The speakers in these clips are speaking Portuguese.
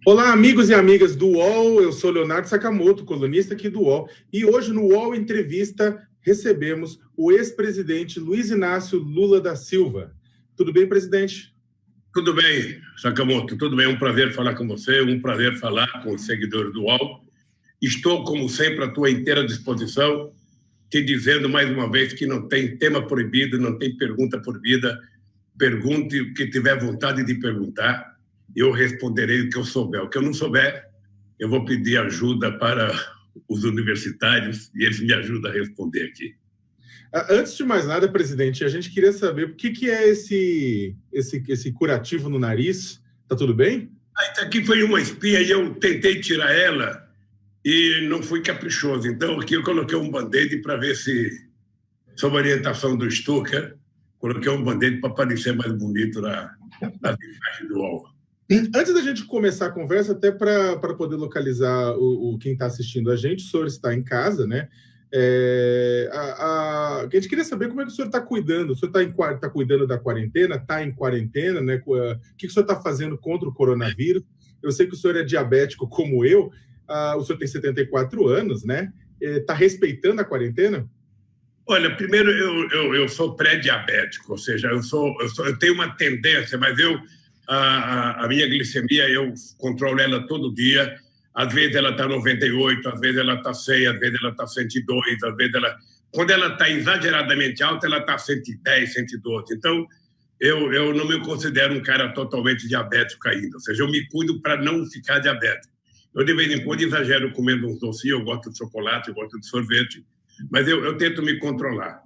Olá, amigos e amigas do UOL, eu sou Leonardo Sakamoto, colunista aqui do UOL, e hoje no UOL Entrevista recebemos o ex-presidente Luiz Inácio Lula da Silva. Tudo bem, presidente? Tudo bem, Sakamoto, tudo bem, um prazer falar com você, um prazer falar com os seguidores do UOL. Estou, como sempre, à tua inteira disposição, te dizendo mais uma vez que não tem tema proibido, não tem pergunta proibida. Pergunte o que tiver vontade de perguntar, eu responderei o que eu souber. O que eu não souber, eu vou pedir ajuda para os universitários e eles me ajudam a responder aqui. Antes de mais nada, presidente, a gente queria saber o que é esse curativo no nariz. Tá tudo bem? Isso aqui foi uma espinha e eu tentei tirar ela e não fui caprichoso. Então, aqui eu coloquei um band-aid para ver se, sob a orientação do Stucker, coloquei um band-aid para parecer mais bonito na imagem do UOL. Antes da gente começar a conversa, até para poder localizar quem está assistindo a gente, o senhor está em casa, né? A gente queria saber como é que o senhor está cuidando. O senhor está cuidando da quarentena? Está em quarentena, né? O que o senhor está fazendo contra o coronavírus? Eu sei que o senhor é diabético como eu. O senhor tem 74 anos, né? Está respeitando a quarentena? Olha, primeiro, eu sou pré-diabético, ou seja, eu tenho uma tendência, mas a minha glicemia, eu controlo ela todo dia. Às vezes ela está 98, às vezes ela está 100, às vezes ela está 102, às vezes ela... Quando ela está exageradamente alta, ela está 110, 112. Então, eu não me considero um cara totalmente diabético ainda. Ou seja, eu me cuido para não ficar diabético. Eu, de vez em quando, exagero comendo uns docinhos, eu gosto de chocolate, eu gosto de sorvete, mas eu tento me controlar.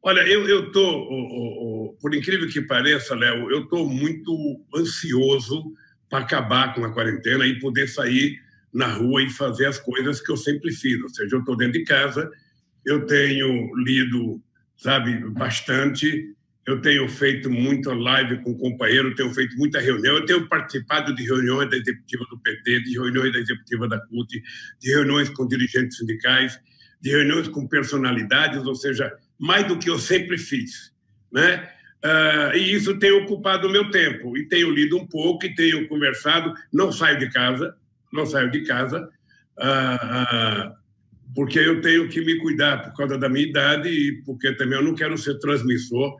Olha, eu estou, por incrível que pareça, Léo, eu estou muito ansioso para acabar com a quarentena e poder sair na rua e fazer as coisas que eu sempre fiz. Ou seja, eu estou dentro de casa, eu tenho lido, sabe, bastante, eu tenho feito muita live com companheiro, tenho feito muita reunião, eu tenho participado de reuniões da executiva do PT, de reuniões da executiva da CUT, de reuniões com dirigentes sindicais, de reuniões com personalidades, ou seja, mais do que eu sempre fiz, né? E isso tem ocupado o meu tempo, e tenho lido um pouco, e tenho conversado, não saio de casa, porque eu tenho que me cuidar por causa da minha idade e porque também eu não quero ser transmissor,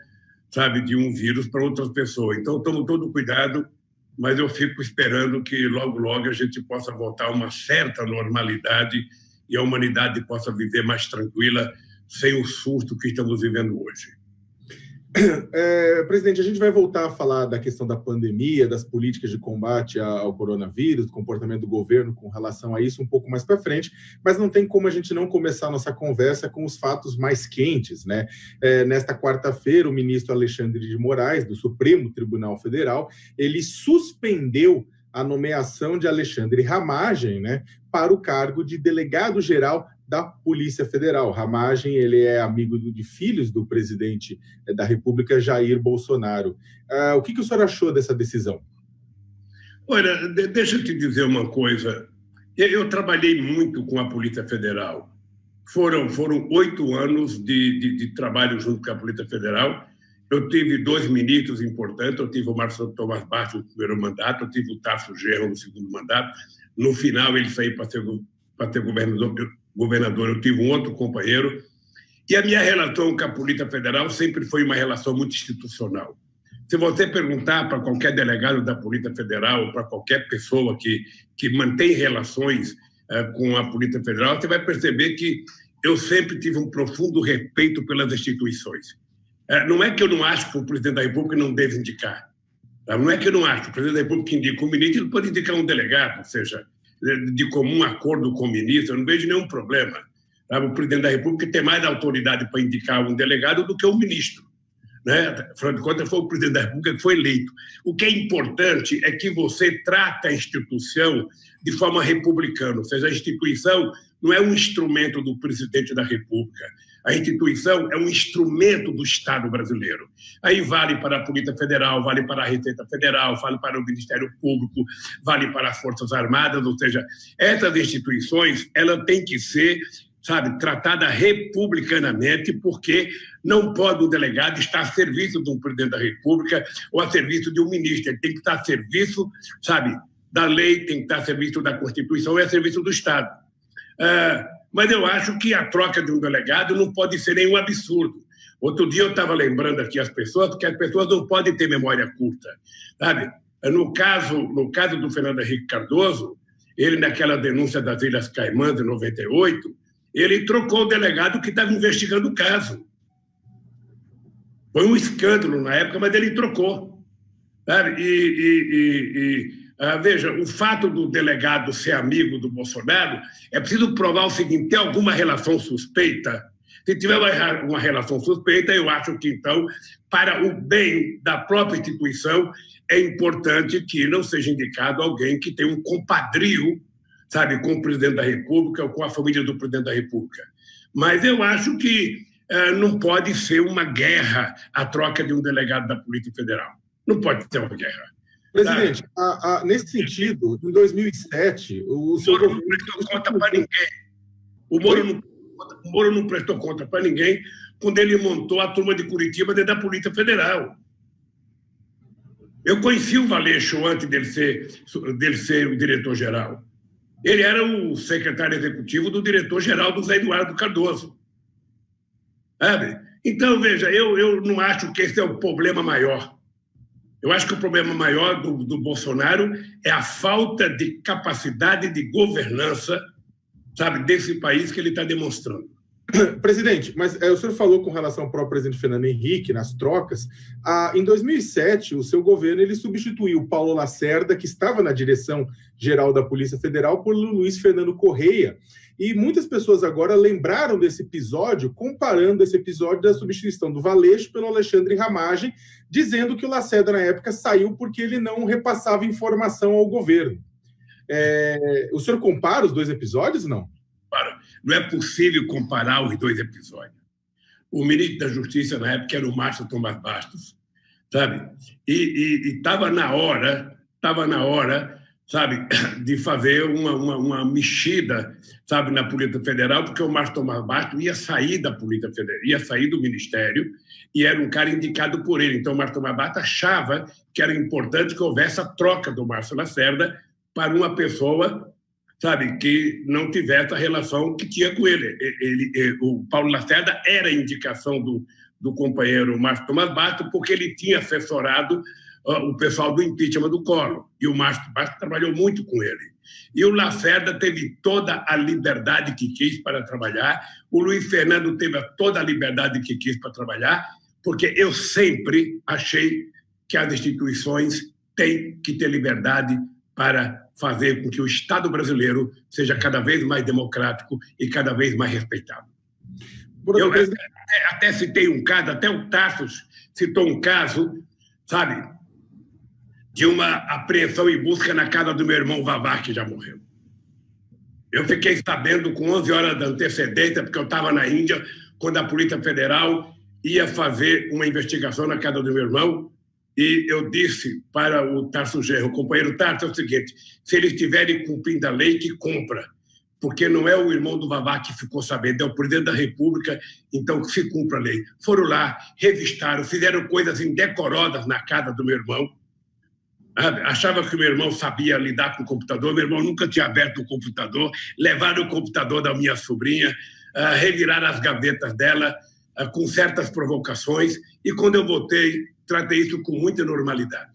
sabe, de um vírus para outras pessoas. Então, eu tomo todo cuidado, mas eu fico esperando que logo, logo a gente possa voltar a uma certa normalidade e a humanidade possa viver mais tranquila, sem o susto que estamos vivendo hoje. Presidente, a gente vai voltar a falar da questão da pandemia, das políticas de combate ao coronavírus, do comportamento do governo com relação a isso um pouco mais para frente, mas não tem como a gente não começar a nossa conversa com os fatos mais quentes, né? Nesta quarta-feira, o ministro Alexandre de Moraes, do Supremo Tribunal Federal, ele suspendeu a nomeação de Alexandre Ramagem, né, para o cargo de delegado-geral da Polícia Federal. Ramagem, ele é amigo de filhos do presidente da República, Jair Bolsonaro. O que o senhor achou dessa decisão? Olha, deixa eu te dizer uma coisa. Eu trabalhei muito com a Polícia Federal. Foram 8 anos de trabalho junto com a Polícia Federal. Eu tive 2 ministros importantes. Eu tive o Marcelo Tomás Bastos no primeiro mandato, eu tive o Tasso Genro no segundo mandato. No final, ele saiu para ser governador, eu tive um outro companheiro, e a minha relação com a Polícia Federal sempre foi uma relação muito institucional. Se você perguntar para qualquer delegado da Polícia Federal, ou para qualquer pessoa que mantém relações com a Polícia Federal, você vai perceber que eu sempre tive um profundo respeito pelas instituições. Não é que eu não acho que o presidente da República não deve indicar. Não é que eu não acho que o presidente da República indica um ministro, ele pode indicar um delegado, ou seja, de comum acordo com o ministro, eu não vejo nenhum problema. O presidente da República tem mais autoridade para indicar um delegado do que um ministro, né? Afinal de contas, foi o presidente da República que foi eleito. O que é importante é que você trata a instituição de forma republicana, ou seja, a instituição não é um instrumento do presidente da República. A instituição é um instrumento do Estado brasileiro. Aí vale para a Polícia Federal, vale para a Receita Federal, vale para o Ministério Público, vale para as Forças Armadas, ou seja, essas instituições, ela tem que ser, sabe, tratada republicanamente, porque não pode o delegado estar a serviço de um presidente da República ou a serviço de um ministro. Ele tem que estar a serviço, sabe, da lei, tem que estar a serviço da Constituição e a serviço do Estado. Mas eu acho que a troca de um delegado não pode ser nenhum absurdo. Outro dia eu estava lembrando aqui as pessoas que as pessoas não podem ter memória curta, sabe? No caso do Fernando Henrique Cardoso, ele, naquela denúncia das Ilhas Caimãs, em 98, ele trocou o delegado que estava investigando o caso. Foi um escândalo na época, mas ele trocou. Sabe? Veja, o fato do delegado ser amigo do Bolsonaro, é preciso provar o seguinte: tem alguma relação suspeita? Se tiver uma relação suspeita, eu acho que, então, para o bem da própria instituição, é importante que não seja indicado alguém que tem um compadrio, sabe, com o presidente da República ou com a família do presidente da República. Mas eu acho que não pode ser uma guerra a troca de um delegado da Polícia Federal. Não pode ser uma guerra. Presidente, nesse sentido, em 2007, o Moro não prestou conta para ninguém. O Moro não prestou conta para ninguém quando ele montou a turma de Curitiba dentro da Polícia Federal. Eu conheci o Valeixo antes dele ser o diretor-geral. Ele era o secretário executivo do diretor-geral do Zé Eduardo Cardoso. Sabe? Então, veja, eu não acho que esse é o problema maior. Eu acho que o problema maior do Bolsonaro é a falta de capacidade de governança, sabe, desse país que ele está demonstrando. Presidente, mas o senhor falou com relação ao próprio presidente Fernando Henrique, nas trocas. Em 2007, o seu governo ele substituiu Paulo Lacerda, que estava na direção geral da Polícia Federal, por Luiz Fernando Correia. E muitas pessoas agora lembraram desse episódio, comparando esse episódio da substituição do Valeixo pelo Alexandre Ramagem, dizendo que o Lacerda, na época, saiu porque ele não repassava informação ao governo. O senhor compara os dois episódios, não? Não é possível comparar os dois episódios. O ministro da Justiça, na época, era o Márcio Tomás Bastos, sabe? E estava na hora, sabe, de fazer uma mexida, sabe, na Polícia Federal, porque o Márcio Tomás Bastos ia sair da Polícia Federal, ia sair do Ministério, e era um cara indicado por ele. Então, o Márcio Tomás Bastos achava que era importante que houvesse a troca do Márcio Lacerda para uma pessoa, sabe, que não tivesse a relação que tinha com ele. O Paulo Lacerda era a indicação do companheiro Márcio Tomás Bastos, porque ele tinha assessorado o pessoal do impeachment do Collor, e o Márcio Bastos trabalhou muito com ele. E o Lacerda teve toda a liberdade que quis para trabalhar, o Luiz Fernando teve toda a liberdade que quis para trabalhar, porque eu sempre achei que as instituições têm que ter liberdade para fazer com que o Estado brasileiro seja cada vez mais democrático e cada vez mais respeitado. Eu até citei um caso, até o Tassos citou um caso, sabe, de uma apreensão e busca na casa do meu irmão Vavá, que já morreu. Eu fiquei sabendo com 11 horas de antecedência, porque eu estava na Índia, quando a Polícia Federal ia fazer uma investigação na casa do meu irmão, e eu disse para o Tarso Genro, o companheiro Tarso, é o seguinte: se eles estiverem cumprindo a lei, que cumpra, porque não é o irmão do Vavá que ficou sabendo, é o presidente da República, então que se cumpra a lei. Foram lá, revistaram, fizeram coisas indecorosas na casa do meu irmão, achava que o meu irmão sabia lidar com o computador, meu irmão nunca tinha aberto o computador, levaram o computador da minha sobrinha, reviraram as gavetas dela com certas provocações, e quando eu voltei, tratei isso com muita normalidade.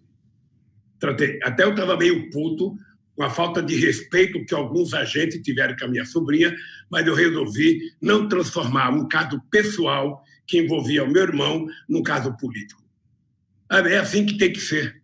Até eu estava meio puto com a falta de respeito que alguns agentes tiveram com a minha sobrinha, mas eu resolvi não transformar um caso pessoal que envolvia o meu irmão num caso político. É assim que tem que ser.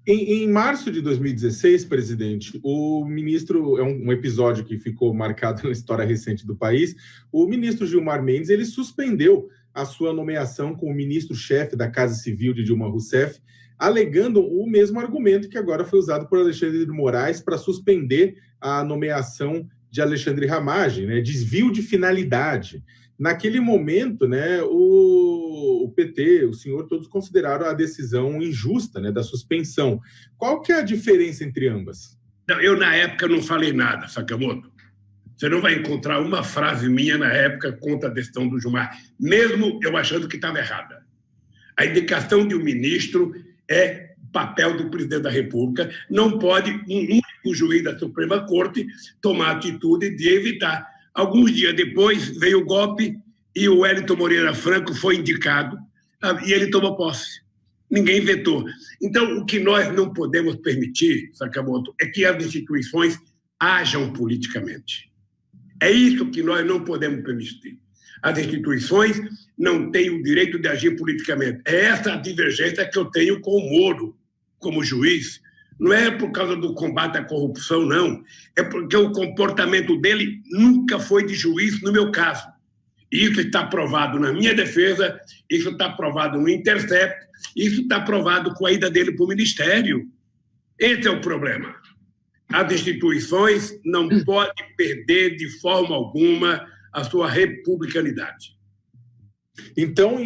Em março de 2016, presidente, o ministro, é um episódio que ficou marcado na história recente do país, o ministro Gilmar Mendes, ele suspendeu a sua nomeação como ministro-chefe da Casa Civil de Dilma Rousseff, alegando o mesmo argumento que agora foi usado por Alexandre de Moraes para suspender a nomeação de Alexandre Ramagem, né? Desvio de finalidade. Naquele momento, né, o PT, o senhor, todos consideraram a decisão injusta, né, da suspensão. Qual que é a diferença entre ambas? Eu, na época, não falei nada, Sakamoto. Você não vai encontrar uma frase minha na época contra a decisão do Gilmar, mesmo eu achando que estava errada. A indicação de um ministro é papel do presidente da República. Não pode um único juiz da Suprema Corte tomar a atitude de evitar. Alguns dias depois veio o golpe e o Wellington Moreira Franco foi indicado e ele tomou posse. Ninguém vetou. Então, o que nós não podemos permitir, Sakamoto, é que as instituições ajam politicamente. É isso que nós não podemos permitir. As instituições não têm o direito de agir politicamente. É essa a divergência que eu tenho com o Moro como juiz. Não é por causa do combate à corrupção, não. É porque o comportamento dele nunca foi de juiz, no meu caso. Isso está provado na minha defesa, isso está provado no Intercept, isso está provado com a ida dele para o Ministério. Esse é o problema. As instituições não podem perder de forma alguma a sua republicanidade. Então,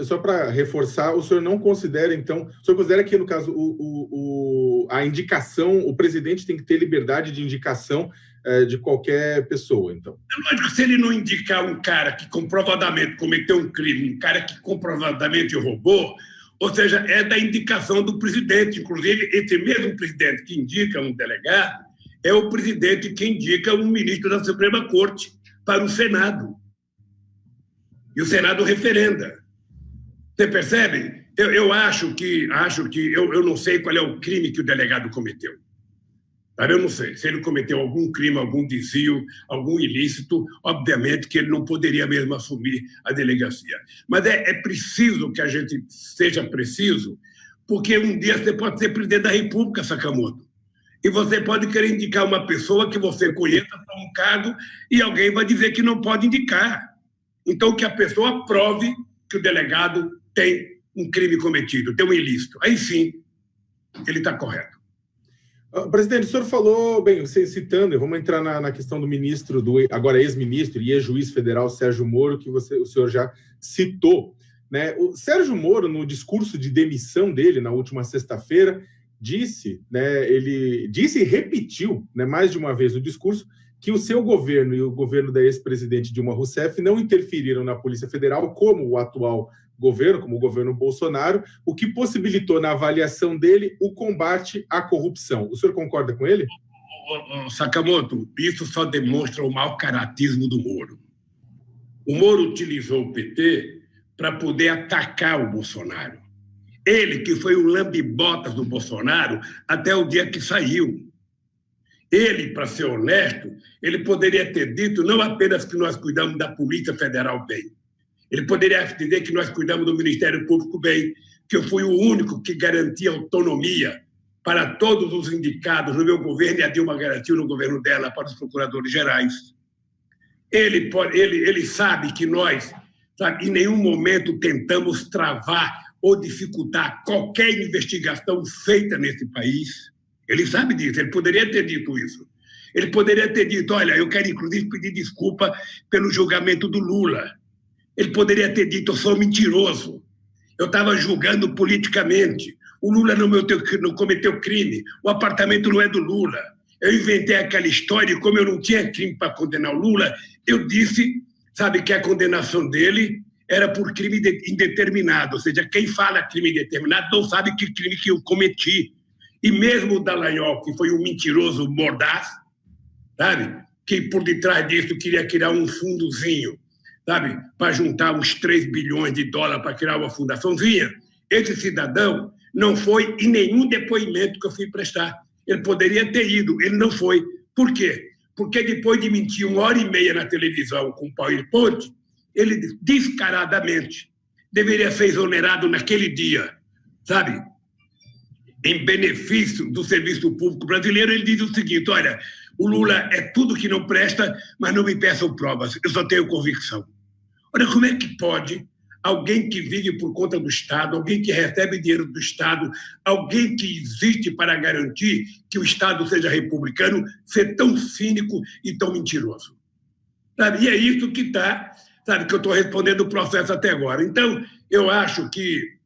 só para reforçar, o senhor não considera, então, o senhor considera que, no caso, a indicação, o presidente tem que ter liberdade de indicação de qualquer pessoa, então? É lógico, se ele não indicar um cara que comprovadamente cometeu um crime, um cara que comprovadamente roubou, ou seja, é da indicação do presidente. Inclusive, esse mesmo presidente que indica um delegado é o presidente que indica um ministro da Suprema Corte para o Senado. E o Senado referenda. Você percebe? Eu acho que eu não sei qual é o crime que o delegado cometeu. Eu não sei. Se ele cometeu algum crime, algum desvio, algum ilícito, obviamente que ele não poderia mesmo assumir a delegacia. Mas é preciso que a gente seja preciso, porque um dia você pode ser presidente da República, Sakamoto, e você pode querer indicar uma pessoa que você conheça para um cargo e alguém vai dizer que não pode indicar. Então, que a pessoa prove que o delegado tem um crime cometido, tem um ilícito. Aí sim, ele está correto. Presidente, o senhor falou, bem, citando, vamos entrar na questão do ministro, agora ex-ministro e ex-juiz federal Sérgio Moro, que o senhor já citou, né? O Sérgio Moro, no discurso de demissão dele na última sexta-feira, disse, né, ele disse e repetiu, né, mais de uma vez no discurso, que o seu governo e o governo da ex-presidente Dilma Rousseff não interferiram na Polícia Federal, como o atual governo, como o governo Bolsonaro, o que possibilitou, na avaliação dele, o combate à corrupção. O senhor concorda com ele? Sakamoto, isso só demonstra o mau caratismo do Moro. O Moro utilizou o PT para poder atacar o Bolsonaro. Ele, que foi o lambe-botas do Bolsonaro até o dia que saiu. Ele, para ser honesto, ele poderia ter dito não apenas que nós cuidamos da Polícia Federal bem, ele poderia dizer que nós cuidamos do Ministério Público bem, que eu fui o único que garantia autonomia para todos os indicados no meu governo, e a Dilma garantiu no governo dela para os procuradores gerais. Ele sabe que nós, em nenhum momento tentamos travar ou dificultar qualquer investigação feita nesse país. Ele sabe disso, ele poderia ter dito isso. Ele poderia ter dito, olha, eu quero inclusive pedir desculpa pelo julgamento do Lula. Ele poderia ter dito, eu sou mentiroso, eu estava julgando politicamente, o Lula não cometeu crime, o apartamento não é do Lula. Eu inventei aquela história e como eu não tinha crime para condenar o Lula, eu disse, sabe, que a condenação dele era por crime indeterminado, ou seja, quem fala crime indeterminado não sabe que crime que eu cometi. E mesmo o Dallagnol, que foi um mentiroso mordaz, sabe, que por detrás disso queria criar um fundozinho, sabe, para juntar uns 3 bilhões de dólares para criar uma fundaçãozinha, esse cidadão não foi em nenhum depoimento que eu fui prestar. Ele poderia ter ido, ele não foi. Por quê? Porque depois de mentir 1h30 na televisão com o PowerPoint, ele descaradamente deveria ser exonerado naquele dia, sabe? Em benefício do serviço público brasileiro, ele diz o seguinte, olha, o Lula é tudo que não presta, mas não me peçam provas, eu só tenho convicção. Olha, como é que pode alguém que vive por conta do Estado, alguém que recebe dinheiro do Estado, alguém que existe para garantir que o Estado seja republicano, ser tão cínico e tão mentiroso? Sabe? E é isso que está, sabe, que eu estou respondendo o processo até agora. Então, eu acho que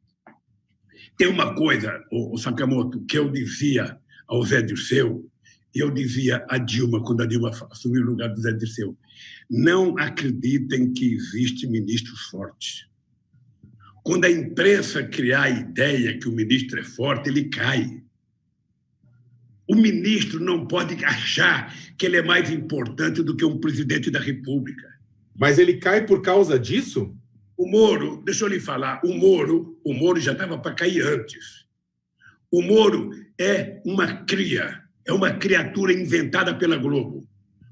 tem uma coisa, o Sakamoto, que eu dizia ao Zé Dirceu, e eu dizia a Dilma, quando a Dilma assumiu o lugar do Zé Dirceu, não acreditem que existem ministros fortes. quando a imprensa criar a ideia que o ministro é forte, ele cai. O ministro não pode achar que ele é mais importante do que um presidente da República. Mas ele cai por causa disso? O Moro, deixa eu lhe falar, o Moro já estava para cair antes. O Moro é uma cria, é uma criatura inventada pela Globo.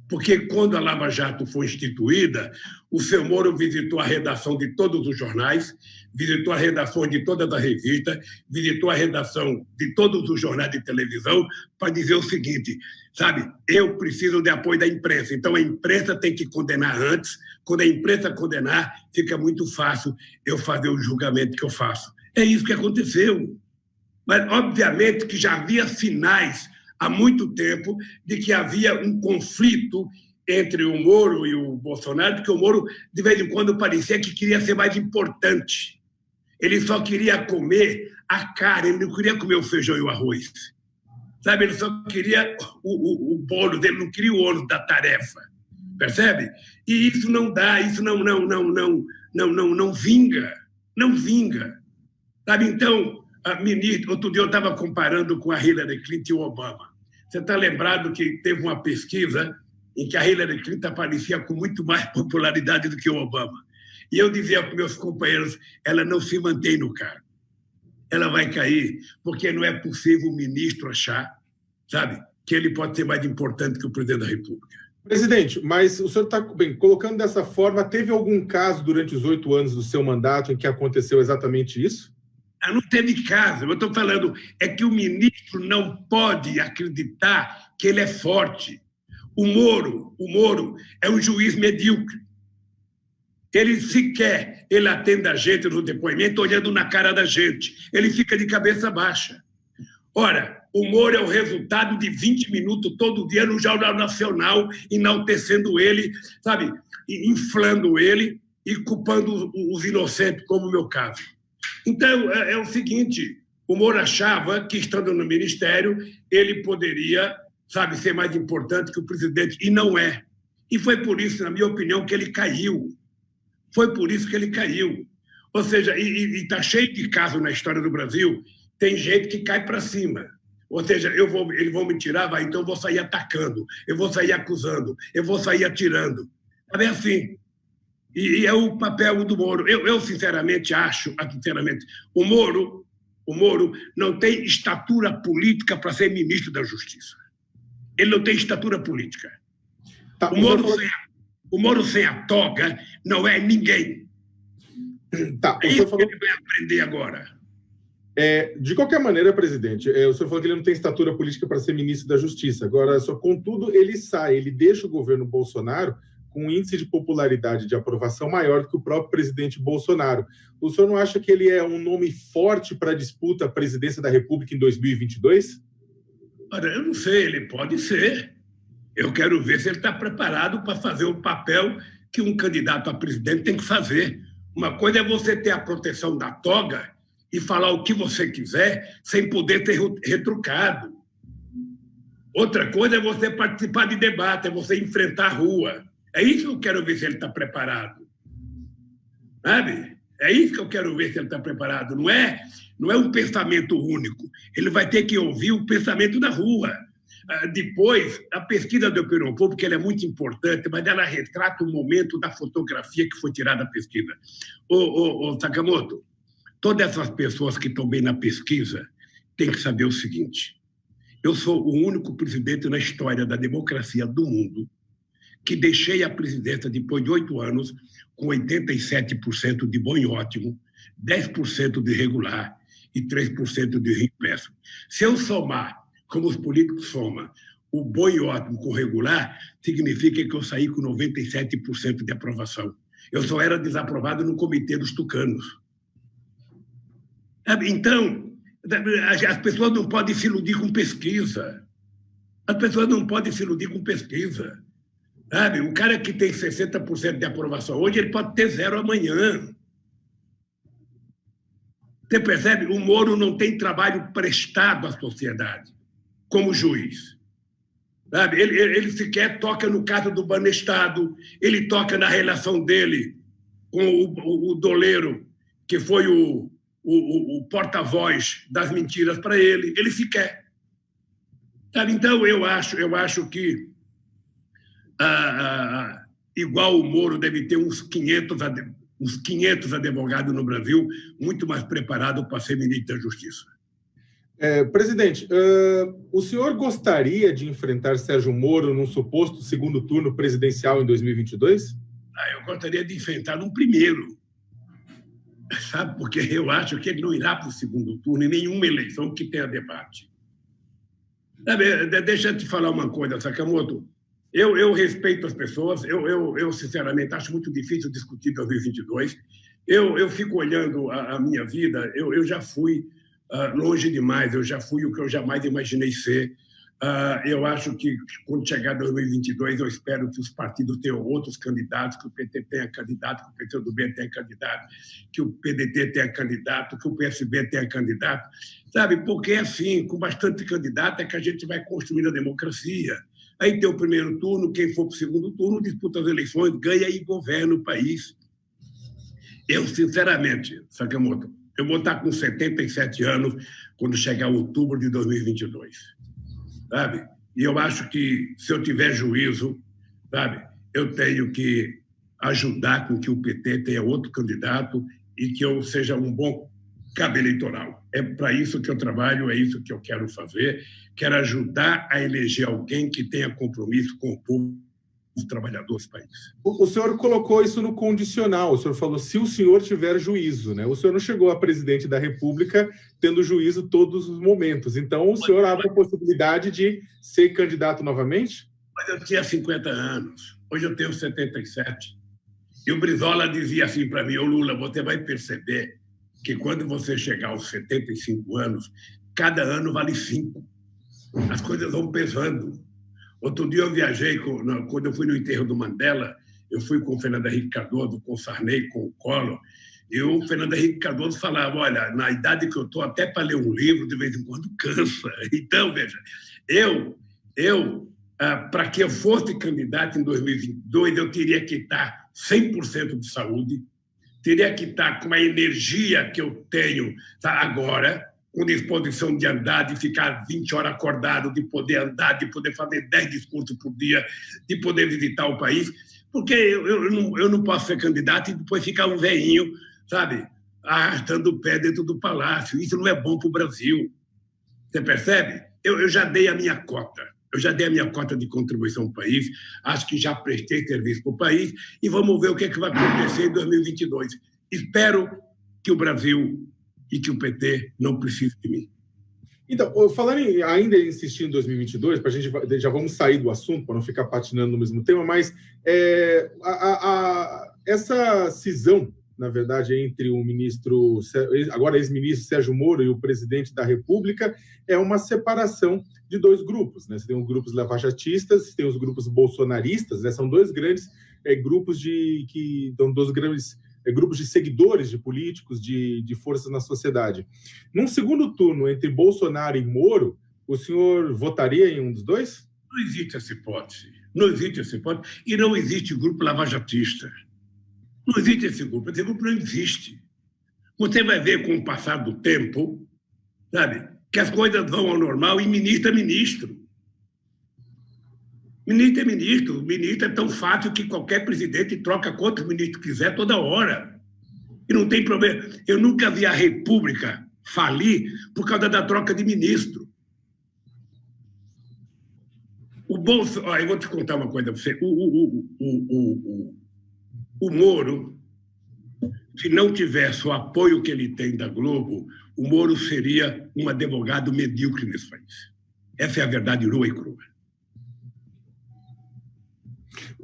Porque quando a Lava Jato foi instituída, o seu Moro visitou a redação de todos os jornais, visitou a redação de todas as revistas, visitou a redação de todos os jornais de televisão para dizer o seguinte, sabe, eu preciso de apoio da imprensa, então a imprensa tem que condenar antes, quando a imprensa condenar, fica muito fácil eu fazer o julgamento que eu faço. É isso que aconteceu. Mas, obviamente, que já havia sinais há muito tempo de que havia um conflito entre o Moro e o Bolsonaro, porque o Moro, de vez em quando, parecia que queria ser mais importante. Ele só queria comer a carne, ele não queria comer o feijão e o arroz. Sabe? Ele só queria o bolo dele, não queria o ônus da tarefa. Percebe? E isso não dá, isso não vinga. Não vinga. Sabe? Então, outro dia eu estava comparando com a Hillary Clinton e o Obama. Você está lembrado que teve uma pesquisa em que a Hillary Clinton aparecia com muito mais popularidade do que o Obama. E eu dizia para meus companheiros, ela não se mantém no cargo. Ela vai cair, porque não é possível o ministro achar, sabe, que ele pode ser mais importante que o presidente da República. Presidente, mas o senhor está colocando dessa forma, teve algum caso durante os 8 anos do seu mandato em que aconteceu exatamente isso? Não teve caso. Eu estou falando é que o ministro não pode acreditar que ele é forte. O Moro é um juiz medíocre. Ele atende a gente no depoimento olhando na cara da gente. Ele fica de cabeça baixa. Ora, o Moro é o resultado de 20 minutos todo dia no Jornal Nacional, enaltecendo ele, sabe, inflando ele e culpando os inocentes, como o meu caso. Então, é o seguinte, o Moro achava que, estando no ministério, ele poderia, sabe, ser mais importante que o presidente, e não é. E foi por isso, na minha opinião, que ele caiu. Foi por isso que ele caiu. Ou seja, e está cheio de casos na história do Brasil, tem gente que cai para cima. Ou seja, eles vão me tirar, então eu vou sair atacando, eu vou sair acusando, eu vou sair atirando. É assim. E é o papel do Moro. Eu sinceramente acho, o Moro não tem estatura política para ser ministro da Justiça. Ele não tem estatura política. Tá, o Moro sem a toga não é ninguém. Tá, é isso que ele vai aprender agora. De qualquer maneira, presidente, o senhor falou que ele não tem estatura política para ser ministro da Justiça. Agora, contudo, ele deixa o governo Bolsonaro com um índice de popularidade de aprovação maior do que o próprio presidente Bolsonaro. O senhor não acha que ele é um nome forte para a disputa à presidência da República em 2022? Olha, eu não sei, ele pode ser. Eu quero ver se ele está preparado para fazer o papel que um candidato a presidente tem que fazer. Uma coisa é você ter a proteção da toga e falar o que você quiser sem poder ter retrucado. Outra coisa é você participar de debate, é você enfrentar a rua. É isso que eu quero ver se ele está preparado. Sabe? É isso que eu quero ver se ele está preparado. Não é um pensamento único. Ele vai ter que ouvir o pensamento da rua. Depois, a pesquisa do opinião pública ela é muito importante, mas ela retrata o momento da fotografia que foi tirada da pesquisa. Ô Sakamoto, todas essas pessoas que estão bem na pesquisa têm que saber o seguinte. Eu sou o único presidente na história da democracia do mundo que deixei a presidência depois de 8 anos com 87% de bom e ótimo, 10% de regular e 3% de ruim e péssimo. Se eu somar, como os políticos somam, o bom e ótimo com o regular, significa que eu saí com 97% de aprovação. Eu só era desaprovado no Comitê dos Tucanos. Então, as pessoas não podem se iludir com pesquisa. As pessoas não podem se iludir com pesquisa. Sabe? O cara que tem 60% de aprovação hoje, ele pode ter 0 amanhã. Você percebe? O Moro não tem trabalho prestado à sociedade como juiz. Sabe? Ele sequer toca no caso do Banestado, ele toca na relação dele com o doleiro que foi o porta-voz das mentiras para ele. Ele se quer. Sabe? Então, eu acho que, igual o Moro deve ter uns 500 advogados no Brasil, muito mais preparados para ser ministro da Justiça. Presidente, o senhor gostaria de enfrentar Sérgio Moro num suposto segundo turno presidencial em 2022? Eu gostaria de enfrentar no primeiro, sabe? Porque eu acho que ele não irá para o segundo turno em nenhuma eleição que tenha debate. Sabe, deixa eu te falar uma coisa, Sakamoto. Eu respeito as pessoas, eu sinceramente acho muito difícil discutir 2022. Eu fico olhando a minha vida, eu já fui longe demais, eu já fui o que eu jamais imaginei ser. Eu acho que, quando chegar 2022, eu espero que os partidos tenham outros candidatos, que o PT tenha candidato, que o PCdoB tenha candidato, que o PDT tenha candidato, que o PSB tenha candidato, sabe? Porque, assim, com bastante candidato é que a gente vai construir a democracia. Aí tem o primeiro turno, quem for para o segundo turno disputa as eleições, ganha e governa o país. Eu, sinceramente, Sakamoto, eu vou estar com 77 anos quando chegar outubro de 2022, sabe? E eu acho que, se eu tiver juízo, sabe, eu tenho que ajudar com que o PT tenha outro candidato e que eu seja um bom cabo eleitoral. É para isso que eu trabalho, é isso que eu quero fazer. Quero ajudar a eleger alguém que tenha compromisso com o povo, os trabalhadores do país. O senhor colocou isso no condicional, o senhor falou se o senhor tiver juízo, né? O senhor não chegou a presidente da República tendo juízo todos os momentos, então o senhor abre a possibilidade de ser candidato novamente? Mas eu tinha 50 anos, hoje eu tenho 77. E o Brizola dizia assim para mim: ô Lula, você vai perceber que quando você chegar aos 75 anos, cada ano vale 5. As coisas vão pesando. Outro dia eu viajei, quando eu fui no enterro do Mandela, eu fui com o Fernando Henrique Cardoso, com o Sarney, com o Collor, e o Fernando Henrique Cardoso falava: olha, na idade que eu estou, até para ler um livro, de vez em quando cansa. Então, veja, para que eu fosse candidato em 2022, eu teria que estar 100% de saúde, teria que estar com a energia que eu tenho agora, com disposição de andar, de ficar 20 horas acordado, de poder andar, de poder fazer 10 discursos por dia, de poder visitar o país, porque eu não posso ser candidato e depois ficar um velhinho, sabe, arrastando o pé dentro do palácio. Isso não é bom para o Brasil. Você percebe? Eu já dei a minha cota. Eu já dei a minha cota de contribuição ao país, acho que já prestei serviço para o país e vamos ver o que é que vai acontecer em 2022. Espero que o Brasil e que o PT não precise de mim. Então, falando ainda em insistir em 2022, para a gente já vamos sair do assunto, para não ficar patinando no mesmo tema, mas essa cisão, na verdade, entre o ministro, agora ex-ministro Sérgio Moro e o presidente da República, é uma separação de dois grupos, né? Você tem os grupos lavajatistas, você tem os grupos bolsonaristas, né? São dois grandes grupos grupos de seguidores de políticos, de forças na sociedade. Num segundo turno, entre Bolsonaro e Moro, o senhor votaria em um dos dois? Não existe essa hipótese. Não existe essa hipótese. E não existe grupo lavajatista. Não existe esse grupo não existe. Você vai ver, com o passar do tempo, sabe, que as coisas vão ao normal e ministro é ministro. Ministro é ministro. Ministro é tão fácil que qualquer presidente troca quantos ministros quiser toda hora. E não tem problema. Eu nunca vi a República falir por causa da troca de ministro. Eu vou te contar uma coisa para você. O Moro, se não tivesse o apoio que ele tem da Globo, o Moro seria um advogado medíocre nesse país. Essa é a verdade nua e crua.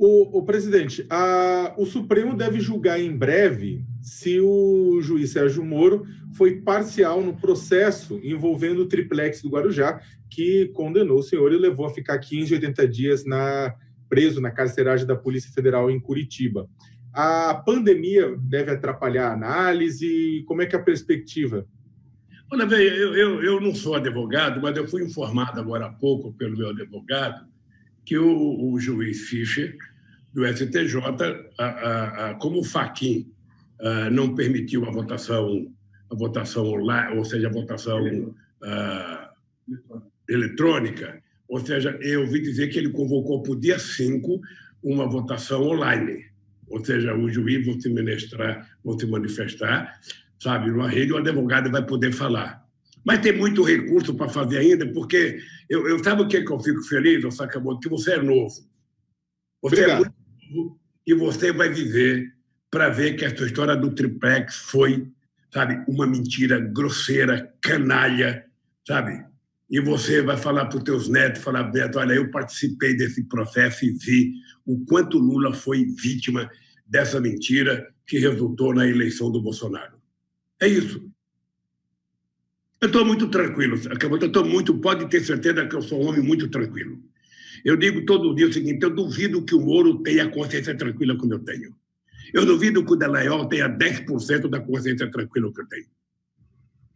O presidente, o Supremo deve julgar em breve se o juiz Sérgio Moro foi parcial no processo envolvendo o triplex do Guarujá, que condenou o senhor e levou a ficar 15, 80 dias preso na carceragem da Polícia Federal em Curitiba. A pandemia deve atrapalhar a análise? Como é que é a perspectiva? Olha, bem, eu não sou advogado, mas eu fui informado agora há pouco pelo meu advogado que o juiz Fischer, do STJ, como o Fachin não permitiu a votação online, ou seja, a votação eletrônica. Ou seja, eu ouvi dizer que ele convocou para o dia 5 uma votação online. Ou seja, os juízes vão se manifestar, sabe, numa rede, o advogado vai poder falar. Mas tem muito recurso para fazer ainda, porque eu sabe o que eu fico feliz, Sakamoto? Que você é novo. Você é muito novo e você vai viver para ver que essa história do triplex foi, sabe, uma mentira grosseira, canalha, sabe? E você vai falar para os teus netos, falar, Beto, olha, eu participei desse processo e vi o quanto Lula foi vítima dessa mentira que resultou na eleição do Bolsonaro. É isso. Eu estou muito tranquilo, pode ter certeza que eu sou um homem muito tranquilo. Eu digo todo dia o seguinte, eu duvido que o Moro tenha a consciência tranquila como eu tenho. Eu duvido que o Dallagnol tenha 10% da consciência tranquila que eu tenho.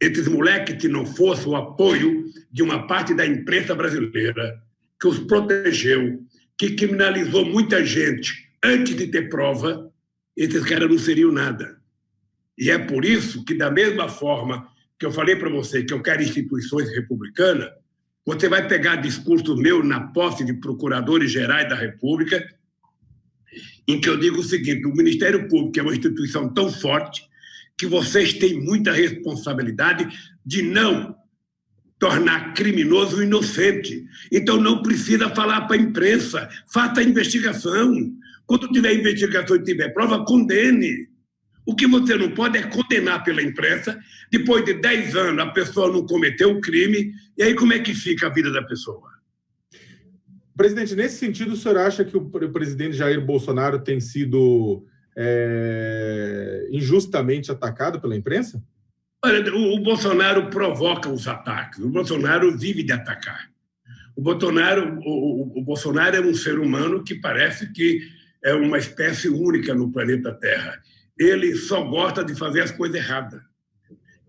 Esses moleques, que não fosse o apoio de uma parte da imprensa brasileira, que os protegeu, que criminalizou muita gente antes de ter prova, esses caras não seriam nada. E é por isso que, da mesma forma que eu falei para você que eu quero instituições republicanas, você vai pegar discurso meu na posse de procuradores gerais da República, em que eu digo o seguinte, o Ministério Público é uma instituição tão forte que vocês têm muita responsabilidade de não tornar criminoso o inocente. Então, não precisa falar para a imprensa, faça a investigação. Quando tiver investigação e tiver prova, condene. O que você não pode é condenar pela imprensa, depois de 10 anos a pessoa não cometeu o crime, e aí como é que fica a vida da pessoa? Presidente, nesse sentido, o senhor acha que o presidente Jair Bolsonaro tem sido injustamente atacado pela imprensa? Olha, o Bolsonaro provoca os ataques, o Bolsonaro vive de atacar. O Bolsonaro é um ser humano que parece que é uma espécie única no planeta Terra. Ele só gosta de fazer as coisas erradas.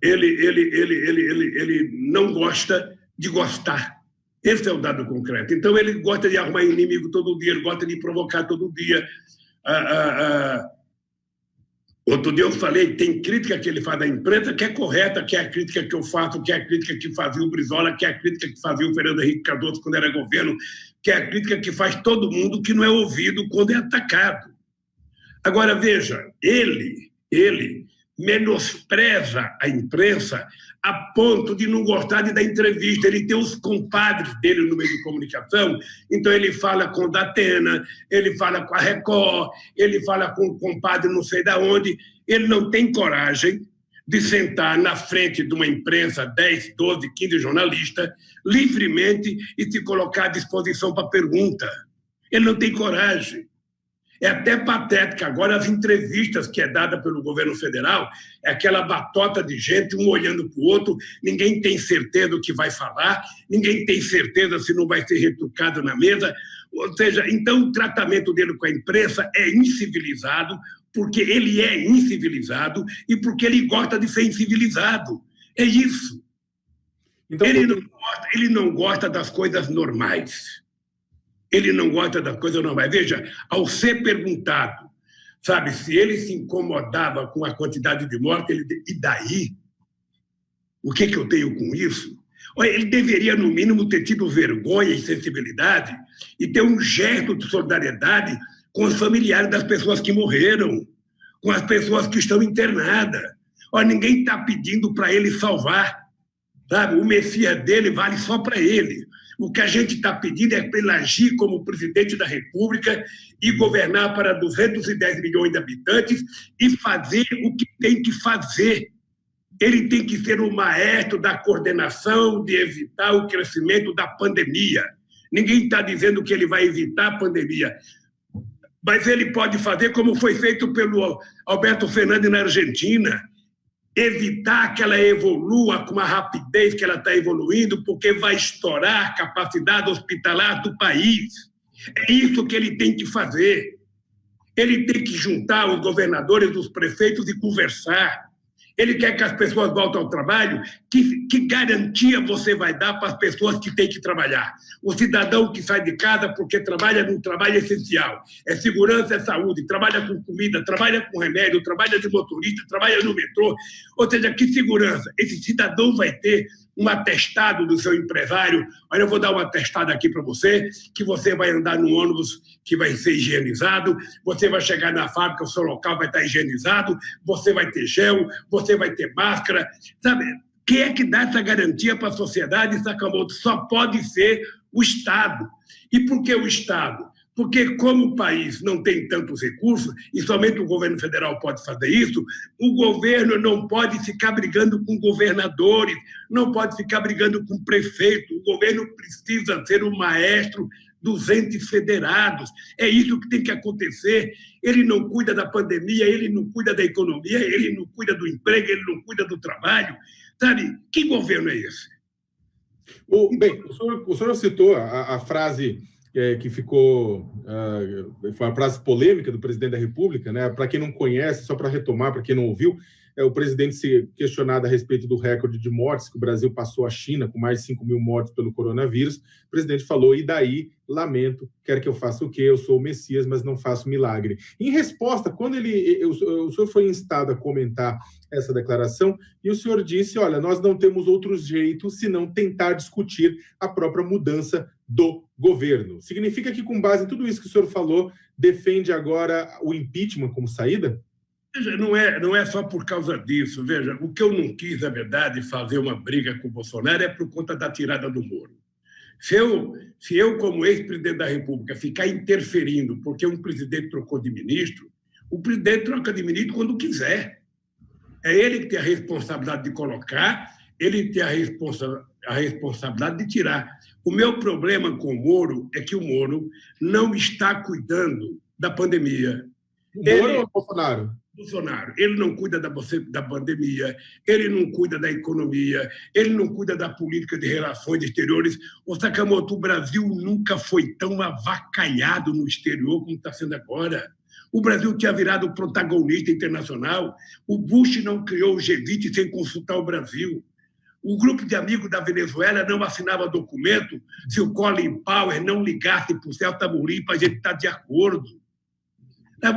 Ele não gosta de gostar. Esse é o dado concreto. Então, ele gosta de arrumar inimigo todo dia, ele gosta de provocar todo dia. Outro dia eu falei, tem crítica que ele faz da imprensa que é correta, que é a crítica que eu faço, que é a crítica que fazia o Brizola, que é a crítica que fazia o Fernando Henrique Cardoso quando era governo, que é a crítica que faz todo mundo que não é ouvido quando é atacado. Agora, veja, ele menospreza a imprensa a ponto de não gostar de dar entrevista. Ele tem os compadres dele no meio de comunicação, então ele fala com o Datena, ele fala com a Record, ele fala com o compadre não sei de onde. Ele não tem coragem de sentar na frente de uma imprensa, 10, 12, 15 jornalistas, livremente e se colocar à disposição para pergunta. Ele não tem coragem. É até patética agora as entrevistas que é dada pelo governo federal, é aquela batota de gente, um olhando para o outro, ninguém tem certeza do que vai falar, ninguém tem certeza se não vai ser retrucado na mesa. Ou seja, então o tratamento dele com a imprensa é incivilizado, porque ele é incivilizado e porque ele gosta de ser incivilizado. É isso. Então, ele não gosta das coisas normais. Ele não gosta das coisas normais. Veja, ao ser perguntado, sabe, se ele se incomodava com a quantidade de mortes, e daí? O que eu tenho com isso? Olha, ele deveria, no mínimo, ter tido vergonha e sensibilidade e ter um gesto de solidariedade com os familiares das pessoas que morreram, com as pessoas que estão internadas. Olha, ninguém está pedindo para ele salvar, sabe? O Messias dele vale só para ele. O que a gente está pedindo é para ele agir como presidente da República e governar para 210 milhões de habitantes e fazer o que tem que fazer. Ele tem que ser o maestro da coordenação, de evitar o crescimento da pandemia. Ninguém está dizendo que ele vai evitar a pandemia, mas ele pode fazer como foi feito pelo Alberto Fernandes na Argentina, evitar que ela evolua com a rapidez que ela está evoluindo, porque vai estourar a capacidade hospitalar do país. É isso que ele tem que fazer. Ele tem que juntar os governadores, os prefeitos e conversar. Ele quer que as pessoas voltem ao trabalho. Que garantia você vai dar para as pessoas que têm que trabalhar? O cidadão que sai de casa porque trabalha num trabalho essencial. É segurança, é saúde, trabalha com comida, trabalha com remédio, trabalha de motorista, trabalha no metrô. Ou seja, que segurança? Esse cidadão vai ter um atestado do seu empresário. Olha, eu vou dar um atestado aqui para você, que você vai andar num ônibus que vai ser higienizado, você vai chegar na fábrica, o seu local vai estar higienizado, você vai ter gel, você vai ter máscara, sabe? Quem é que dá essa garantia para a sociedade, Sakamoto? Só pode ser o Estado. E por que o Estado? Porque, como o país não tem tantos recursos, e somente o governo federal pode fazer isso, o governo não pode ficar brigando com governadores, não pode ficar brigando com prefeito. O governo precisa ser o maestro dos entes federados. É isso que tem que acontecer. Ele não cuida da pandemia, ele não cuida da economia, ele não cuida do emprego, ele não cuida do trabalho. Sabe? Que governo é esse? Bem, o senhor citou a frase que ficou... foi uma frase polêmica do presidente da República, né? Para quem não conhece, só para retomar, para quem não ouviu, o presidente se questionado a respeito do recorde de mortes que o Brasil passou à China, com mais de 5 mil mortes pelo coronavírus. O presidente falou, e daí, lamento, quer que eu faça o quê? Eu sou o Messias, mas não faço milagre. Em resposta, quando o senhor foi instado a comentar essa declaração, e o senhor disse, olha, nós não temos outros jeitos senão tentar discutir a própria mudança do governo. Significa que, com base em tudo isso que o senhor falou, defende agora o impeachment como saída? Veja, não é só por causa disso. Veja, o que eu não quis, na verdade, fazer uma briga com o Bolsonaro é por conta da tirada do Moro. Se eu, como ex-presidente da República, ficar interferindo porque um presidente trocou de ministro, o presidente troca de ministro quando quiser. É ele que tem a responsabilidade de colocar, ele tem a responsabilidade de tirar. O meu problema com o Moro é que o Moro não está cuidando da pandemia. O Moro ou o Bolsonaro? Bolsonaro, ele não cuida da pandemia, ele não cuida da economia, ele não cuida da política de relações exteriores. O Sakamoto, o Brasil nunca foi tão avacalhado no exterior como está sendo agora. O Brasil tinha virado protagonista internacional. O Bush não criou o G20 sem consultar o Brasil. O grupo de amigos da Venezuela não assinava documento se o Colin Powell não ligasse para o Celso Amorim para a gente estar de acordo.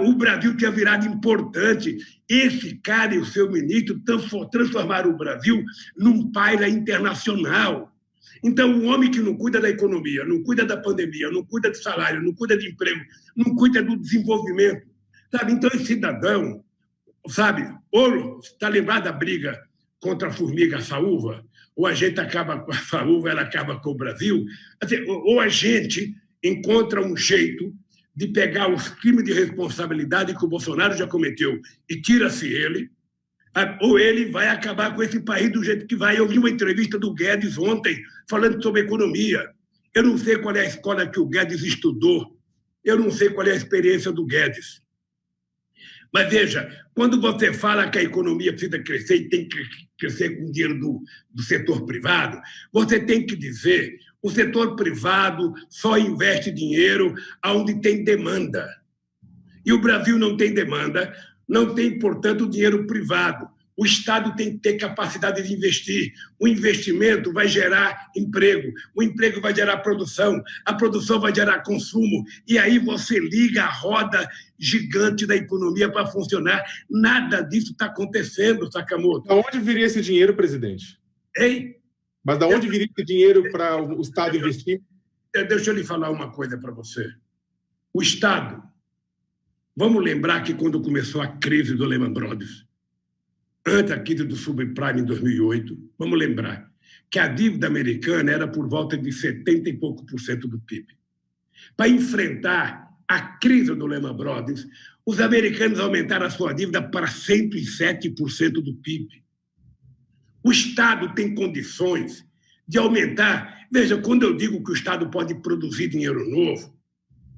O Brasil tinha virado importante. Esse cara e o seu ministro transformaram o Brasil num paila internacional. Então, um homem que não cuida da economia, não cuida da pandemia, não cuida de salário, não cuida de emprego, não cuida do desenvolvimento, sabe? Então, esse cidadão, sabe, ou está lembrado da briga contra a formiga saúva, ou a gente acaba com a saúva, ela acaba com o Brasil, ou a gente encontra um jeito de pegar os crimes de responsabilidade que o Bolsonaro já cometeu e tira-se ele, ou ele vai acabar com esse país do jeito que vai. Eu vi uma entrevista do Guedes ontem falando sobre economia. Eu não sei qual é a escola que o Guedes estudou, eu não sei qual é a experiência do Guedes. Mas veja, quando você fala que a economia precisa crescer e tem que crescer com o dinheiro do setor privado, você tem que dizer: o setor privado só investe dinheiro onde tem demanda. E o Brasil não tem demanda, não tem, portanto, dinheiro privado. O Estado tem que ter capacidade de investir. O investimento vai gerar emprego, o emprego vai gerar produção, a produção vai gerar consumo, e aí você liga a roda gigante da economia para funcionar. Nada disso está acontecendo, Sakamoto. Da onde viria esse dinheiro, presidente? Hein? Mas da onde viria esse dinheiro para o Estado investir? Deixa eu lhe falar uma coisa para você. O Estado, vamos lembrar que quando começou a crise do Lehman Brothers, antes da crise do subprime em 2008, vamos lembrar que a dívida americana era por volta de 70 e pouco por cento do PIB. Para enfrentar a crise do Lehman Brothers, os americanos aumentaram a sua dívida para 107% do PIB. O Estado tem condições de aumentar. Veja, quando eu digo que o Estado pode produzir dinheiro novo,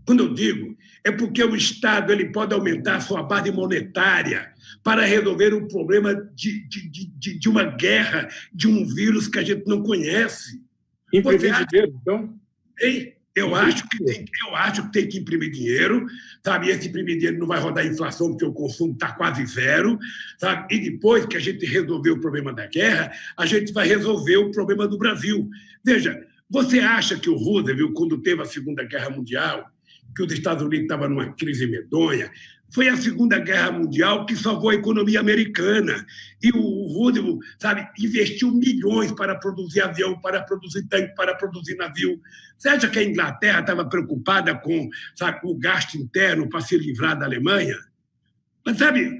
quando eu digo, é porque o Estado ele pode aumentar a sua base monetária para resolver o problema de uma guerra, de um vírus que a gente não conhece. Imprimir dinheiro, então? Hein? Eu acho que tem que imprimir dinheiro, sabe? E esse imprimir dinheiro não vai rodar a inflação, porque o consumo está quase zero, sabe? E depois que a gente resolver o problema da guerra, a gente vai resolver o problema do Brasil. Veja, você acha que o Roosevelt, quando teve a Segunda Guerra Mundial, que os Estados Unidos estavam numa crise medonha, foi a Segunda Guerra Mundial que salvou a economia americana. E o Roosevelt, sabe, investiu milhões para produzir avião, para produzir tanque, para produzir navio. Você acha que a Inglaterra estava preocupada com, sabe, o gasto interno para se livrar da Alemanha? Mas, sabe,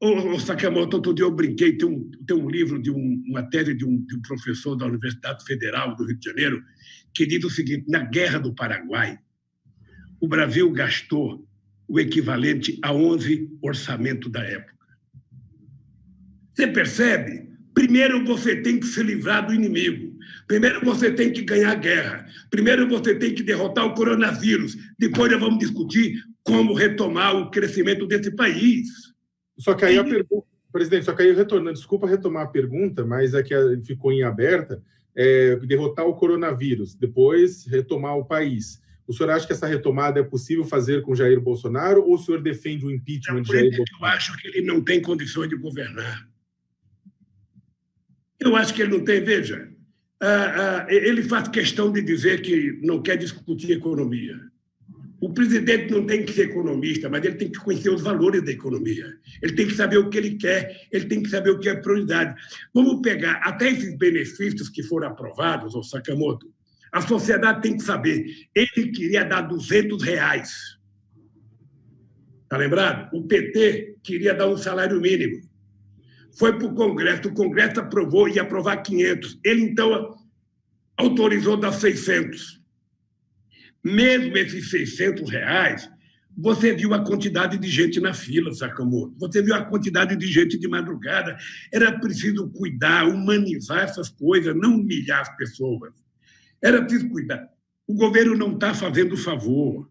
o Sakamoto, outro dia eu brinquei, tem um livro, uma tese de um professor da Universidade Federal do Rio de Janeiro, que diz o seguinte: na Guerra do Paraguai, o Brasil gastou o equivalente a 11 orçamentos da época. Você percebe? Primeiro você tem que se livrar do inimigo. Primeiro você tem que ganhar a guerra. Primeiro você tem que derrotar o coronavírus. Depois nós vamos discutir como retomar o crescimento desse país. Só que aí a pergunta, presidente, retornando, desculpa retomar a pergunta, mas é que ficou em aberta, derrotar o coronavírus, depois retomar o país. O senhor acha que essa retomada é possível fazer com Jair Bolsonaro ou o senhor defende o impeachment de Jair Bolsonaro? Eu acho que ele não tem condições de governar. Eu acho que ele não tem. Veja, ele faz questão de dizer que não quer discutir economia. O presidente não tem que ser economista, mas ele tem que conhecer os valores da economia. Ele tem que saber o que ele quer, ele tem que saber o que é prioridade. Vamos pegar até esses benefícios que foram aprovados, ô Sakamoto. A sociedade tem que saber. Ele queria dar R$200. Está lembrado? O PT queria dar um salário mínimo. Foi para o Congresso aprovou e ia aprovar 500. Ele, então, autorizou dar 600. Mesmo esses R$600, você viu a quantidade de gente na fila, Sakamoto. Você viu a quantidade de gente de madrugada. Era preciso cuidar, humanizar essas coisas, não humilhar as pessoas. Era preciso cuidar. O governo não está fazendo favor.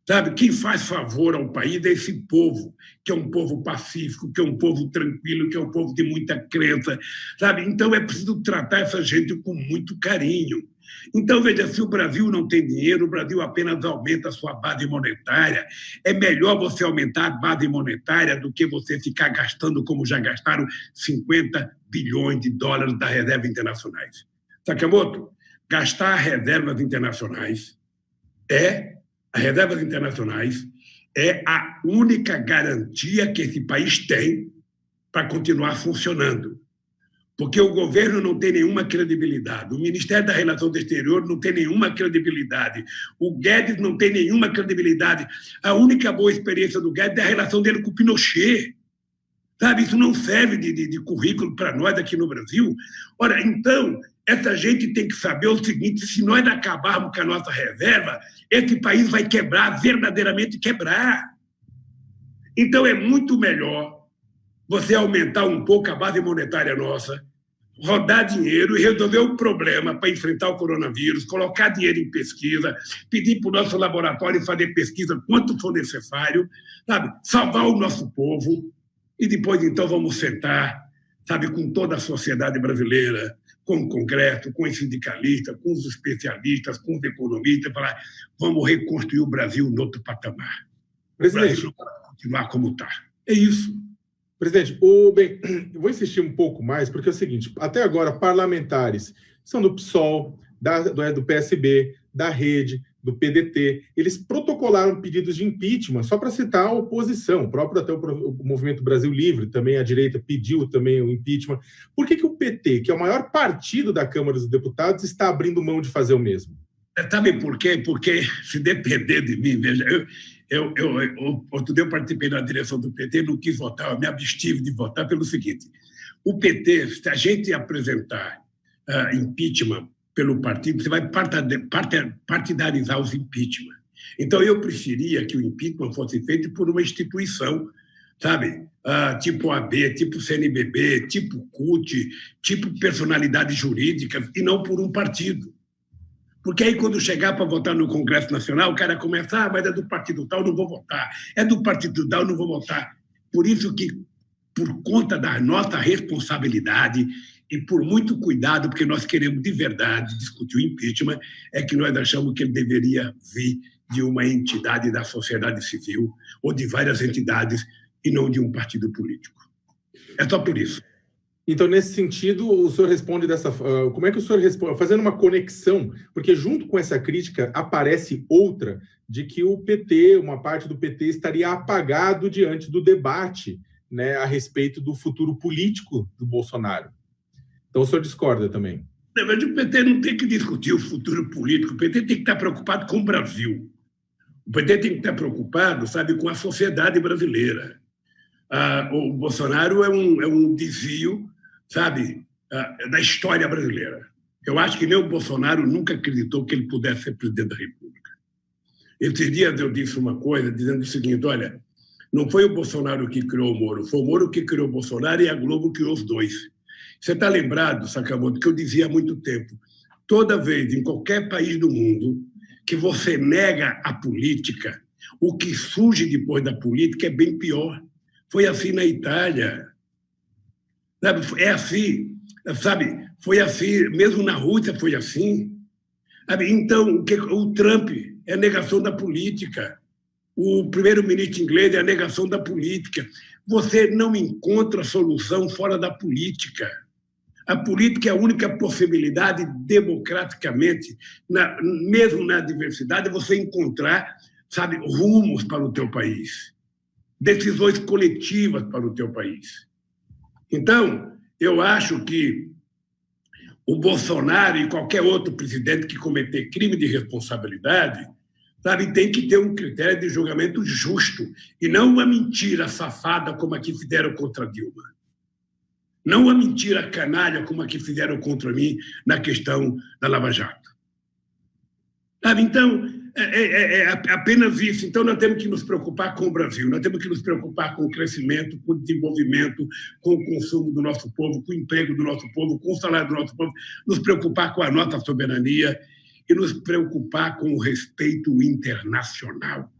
Sabe, quem faz favor ao país é esse povo, que é um povo pacífico, que é um povo tranquilo, que é um povo de muita crença. Sabe? Então, é preciso tratar essa gente com muito carinho. Então, veja, se o Brasil não tem dinheiro, o Brasil apenas aumenta a sua base monetária. É melhor você aumentar a base monetária do que você ficar gastando, como já gastaram, 50 bilhões de dólares das reservas internacionais. Sakamoto, gastar reservas internacionais é a única garantia que esse país tem para continuar funcionando. Porque o governo não tem nenhuma credibilidade, o Ministério da Relações Exteriores não tem nenhuma credibilidade, o Guedes não tem nenhuma credibilidade. A única boa experiência do Guedes é a relação dele com o Pinochet. Sabe, isso não serve de currículo para nós aqui no Brasil. Ora, então, essa gente tem que saber o seguinte: se nós acabarmos com a nossa reserva, esse país vai quebrar, verdadeiramente quebrar. Então, é muito melhor você aumentar um pouco a base monetária nossa, rodar dinheiro e resolver o problema para enfrentar o coronavírus, colocar dinheiro em pesquisa, pedir para o nosso laboratório fazer pesquisa quanto for necessário, sabe? Salvar o nosso povo. E depois, então, vamos sentar, sabe, com toda a sociedade brasileira, com o Congresso, com os sindicalistas, com os especialistas, com os economistas, falar: vamos reconstruir o Brasil no outro patamar. Presidente, o Brasil não pode continuar como está. É isso. Presidente, bem, eu vou insistir um pouco mais, porque é o seguinte: até agora, parlamentares são do PSOL, do PSB, da Rede, do PDT, eles protocolaram pedidos de impeachment, só para citar a oposição, até o Movimento Brasil Livre, também a direita pediu também o impeachment. Por que o PT, que é o maior partido da Câmara dos Deputados, está abrindo mão de fazer o mesmo? Sabe por quê? Porque, se depender de mim, veja, outro dia eu participei da direção do PT, não quis votar, eu me abstive de votar pelo seguinte: o PT, se a gente apresentar impeachment pelo partido, você vai partidarizar os impeachment. Então, eu preferia que o impeachment fosse feito por uma instituição, sabe? Tipo AB, tipo CNBB, tipo CUT, tipo personalidade jurídica, e não por um partido. Porque aí, quando chegar para votar no Congresso Nacional, o cara começa: mas é do partido tal, não vou votar. É do partido tal, não vou votar. Por isso que, por conta da nossa responsabilidade, e por muito cuidado, porque nós queremos de verdade discutir o impeachment, é que nós achamos que ele deveria vir de uma entidade da sociedade civil ou de várias entidades e não de um partido político. É só por isso. Então, nesse sentido, o senhor responde dessa forma. Como é que o senhor responde? Fazendo uma conexão, porque junto com essa crítica aparece outra de que o PT, uma parte do PT, estaria apagado diante do debate, né, a respeito do futuro político do Bolsonaro. Então, o senhor discorda também? Na verdade, o PT não tem que discutir o futuro político, o PT tem que estar preocupado com o Brasil. O PT tem que estar preocupado, sabe, com a sociedade brasileira. O Bolsonaro é um desvio, sabe, da história brasileira. Eu acho que nem o Bolsonaro nunca acreditou que ele pudesse ser presidente da República. Esses dias eu disse uma coisa dizendo o seguinte: olha, não foi o Bolsonaro que criou o Moro, foi o Moro que criou o Bolsonaro e a Globo criou os dois. Você está lembrado, Sakamoto, que eu dizia há muito tempo, toda vez, em qualquer país do mundo, que você nega a política, o que surge depois da política é bem pior. Foi assim na Itália. Sabe? É assim, sabe? Foi assim, mesmo na Rússia foi assim. Sabe? Então, o Trump é a negação da política. O primeiro-ministro inglês é a negação da política. Você não encontra solução fora da política. A política é a única possibilidade, democraticamente, mesmo na diversidade, você encontrar, sabe, rumos para o teu país, decisões coletivas para o teu país. Então, eu acho que o Bolsonaro e qualquer outro presidente que cometer crime de responsabilidade, sabe, tem que ter um critério de julgamento justo e não uma mentira safada como a que fizeram contra Dilma. Não uma mentira canalha como a que fizeram contra mim na questão da Lava Jato. Sabe? Então, é apenas isso. Então, nós temos que nos preocupar com o Brasil, nós temos que nos preocupar com o crescimento, com o desenvolvimento, com o consumo do nosso povo, com o emprego do nosso povo, com o salário do nosso povo, nos preocupar com a nossa soberania e nos preocupar com o respeito internacional.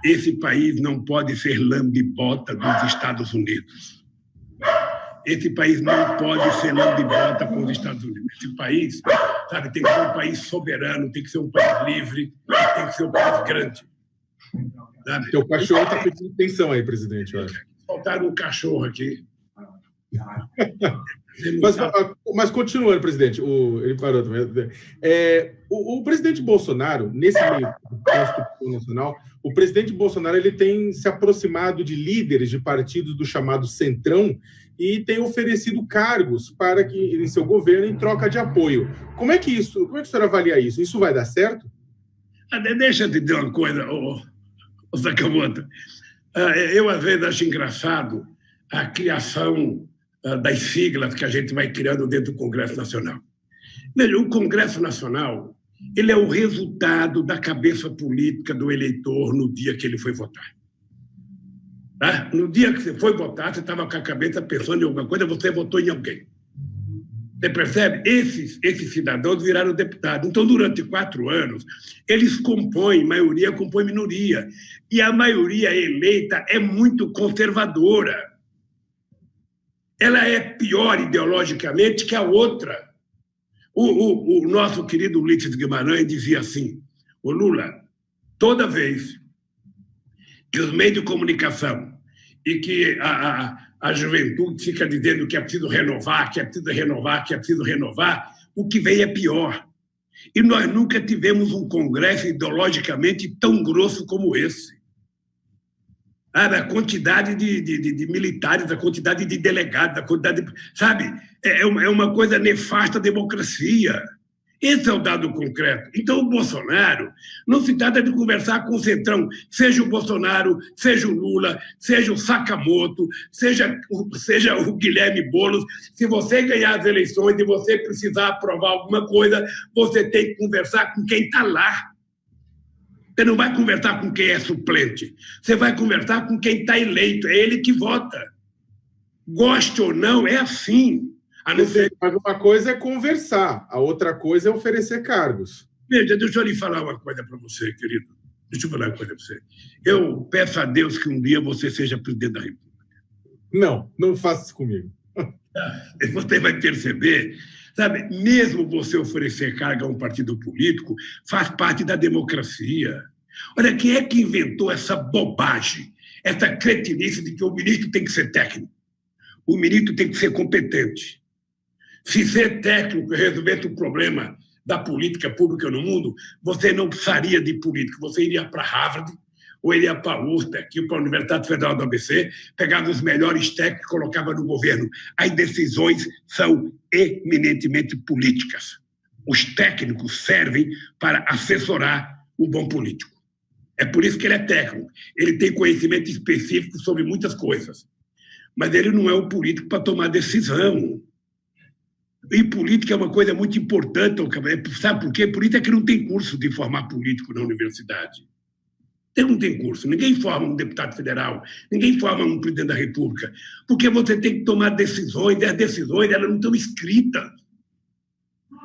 Esse país não pode ser lambe-bota dos Estados Unidos. Esse país não pode ser lambe-bota com os Estados Unidos. Esse país, sabe, tem que ser um país soberano, tem que ser um país livre, tem que ser um país grande. Sabe? Seu cachorro está pedindo atenção aí, presidente, eu acho. Faltaram um cachorro aqui. Mas continuando, presidente, ele parou também. O presidente Bolsonaro, nesse meio Constituição Nacional, o presidente Bolsonaro ele tem se aproximado de líderes de partidos do chamado Centrão e tem oferecido cargos para que em seu governo em troca de apoio. Como é que o senhor avalia isso? Isso vai dar certo? Deixa eu te dizer uma coisa, Sakamoto. Eu, às vezes, acho engraçado a criação das siglas que a gente vai criando dentro do Congresso Nacional. Veja, o Congresso Nacional ele é o resultado da cabeça política do eleitor no dia que ele foi votar. Tá? No dia que você foi votar, você estava com a cabeça pensando em alguma coisa, você votou em alguém. Você percebe? Esses cidadãos viraram deputados. Então, durante 4 anos, eles maioria compõe minoria. E a maioria eleita é muito conservadora. Ela é pior ideologicamente que a outra. O nosso querido Ulisses Guimarães dizia assim: o Lula, toda vez que os meios de comunicação e que a juventude fica dizendo que é preciso renovar, que é preciso renovar, que é preciso renovar, o que vem é pior. E nós nunca tivemos um Congresso ideologicamente tão grosso como esse. A quantidade de militares, a quantidade de delegados, a quantidade de... Sabe? É uma coisa nefasta à democracia. Esse é o dado concreto. Então, o Bolsonaro não se trata de conversar com o Centrão, seja o Bolsonaro, seja o Lula, seja o Sakamoto, seja o Guilherme Boulos. Se você ganhar as eleições e você precisar aprovar alguma coisa, você tem que conversar com quem está lá. Você não vai conversar com quem é suplente. Você vai conversar com quem está eleito. É ele que vota. Goste ou não, é assim. Mas uma coisa é conversar, a outra coisa é oferecer cargos. Veja, deixa eu lhe falar uma coisa para você, querido. Deixa eu falar uma coisa para você. Eu peço a Deus que um dia você seja presidente da República. Não faça isso comigo. Você vai perceber, sabe, mesmo você oferecer carga a um partido político, faz parte da democracia. Olha, quem é que inventou essa bobagem, essa cretinice de que o ministro tem que ser técnico? O ministro tem que ser competente. Se ser técnico resolvesse o problema da política pública no mundo, você não precisaria de política, você iria para Harvard, ou iria para a USP, aqui para a Universidade Federal do ABC, pegava os melhores técnicos e colocava no governo. As decisões são eminentemente políticas. Os técnicos servem para assessorar o bom político. É por isso que ele é técnico. Ele tem conhecimento específico sobre muitas coisas. Mas ele não é o político para tomar decisão. E política é uma coisa muito importante, sabe por quê? Por isso é que não tem curso de formar político na universidade. Não tem curso. Ninguém forma um deputado federal, ninguém forma um presidente da República, porque você tem que tomar decisões, e as decisões elas não estão escritas.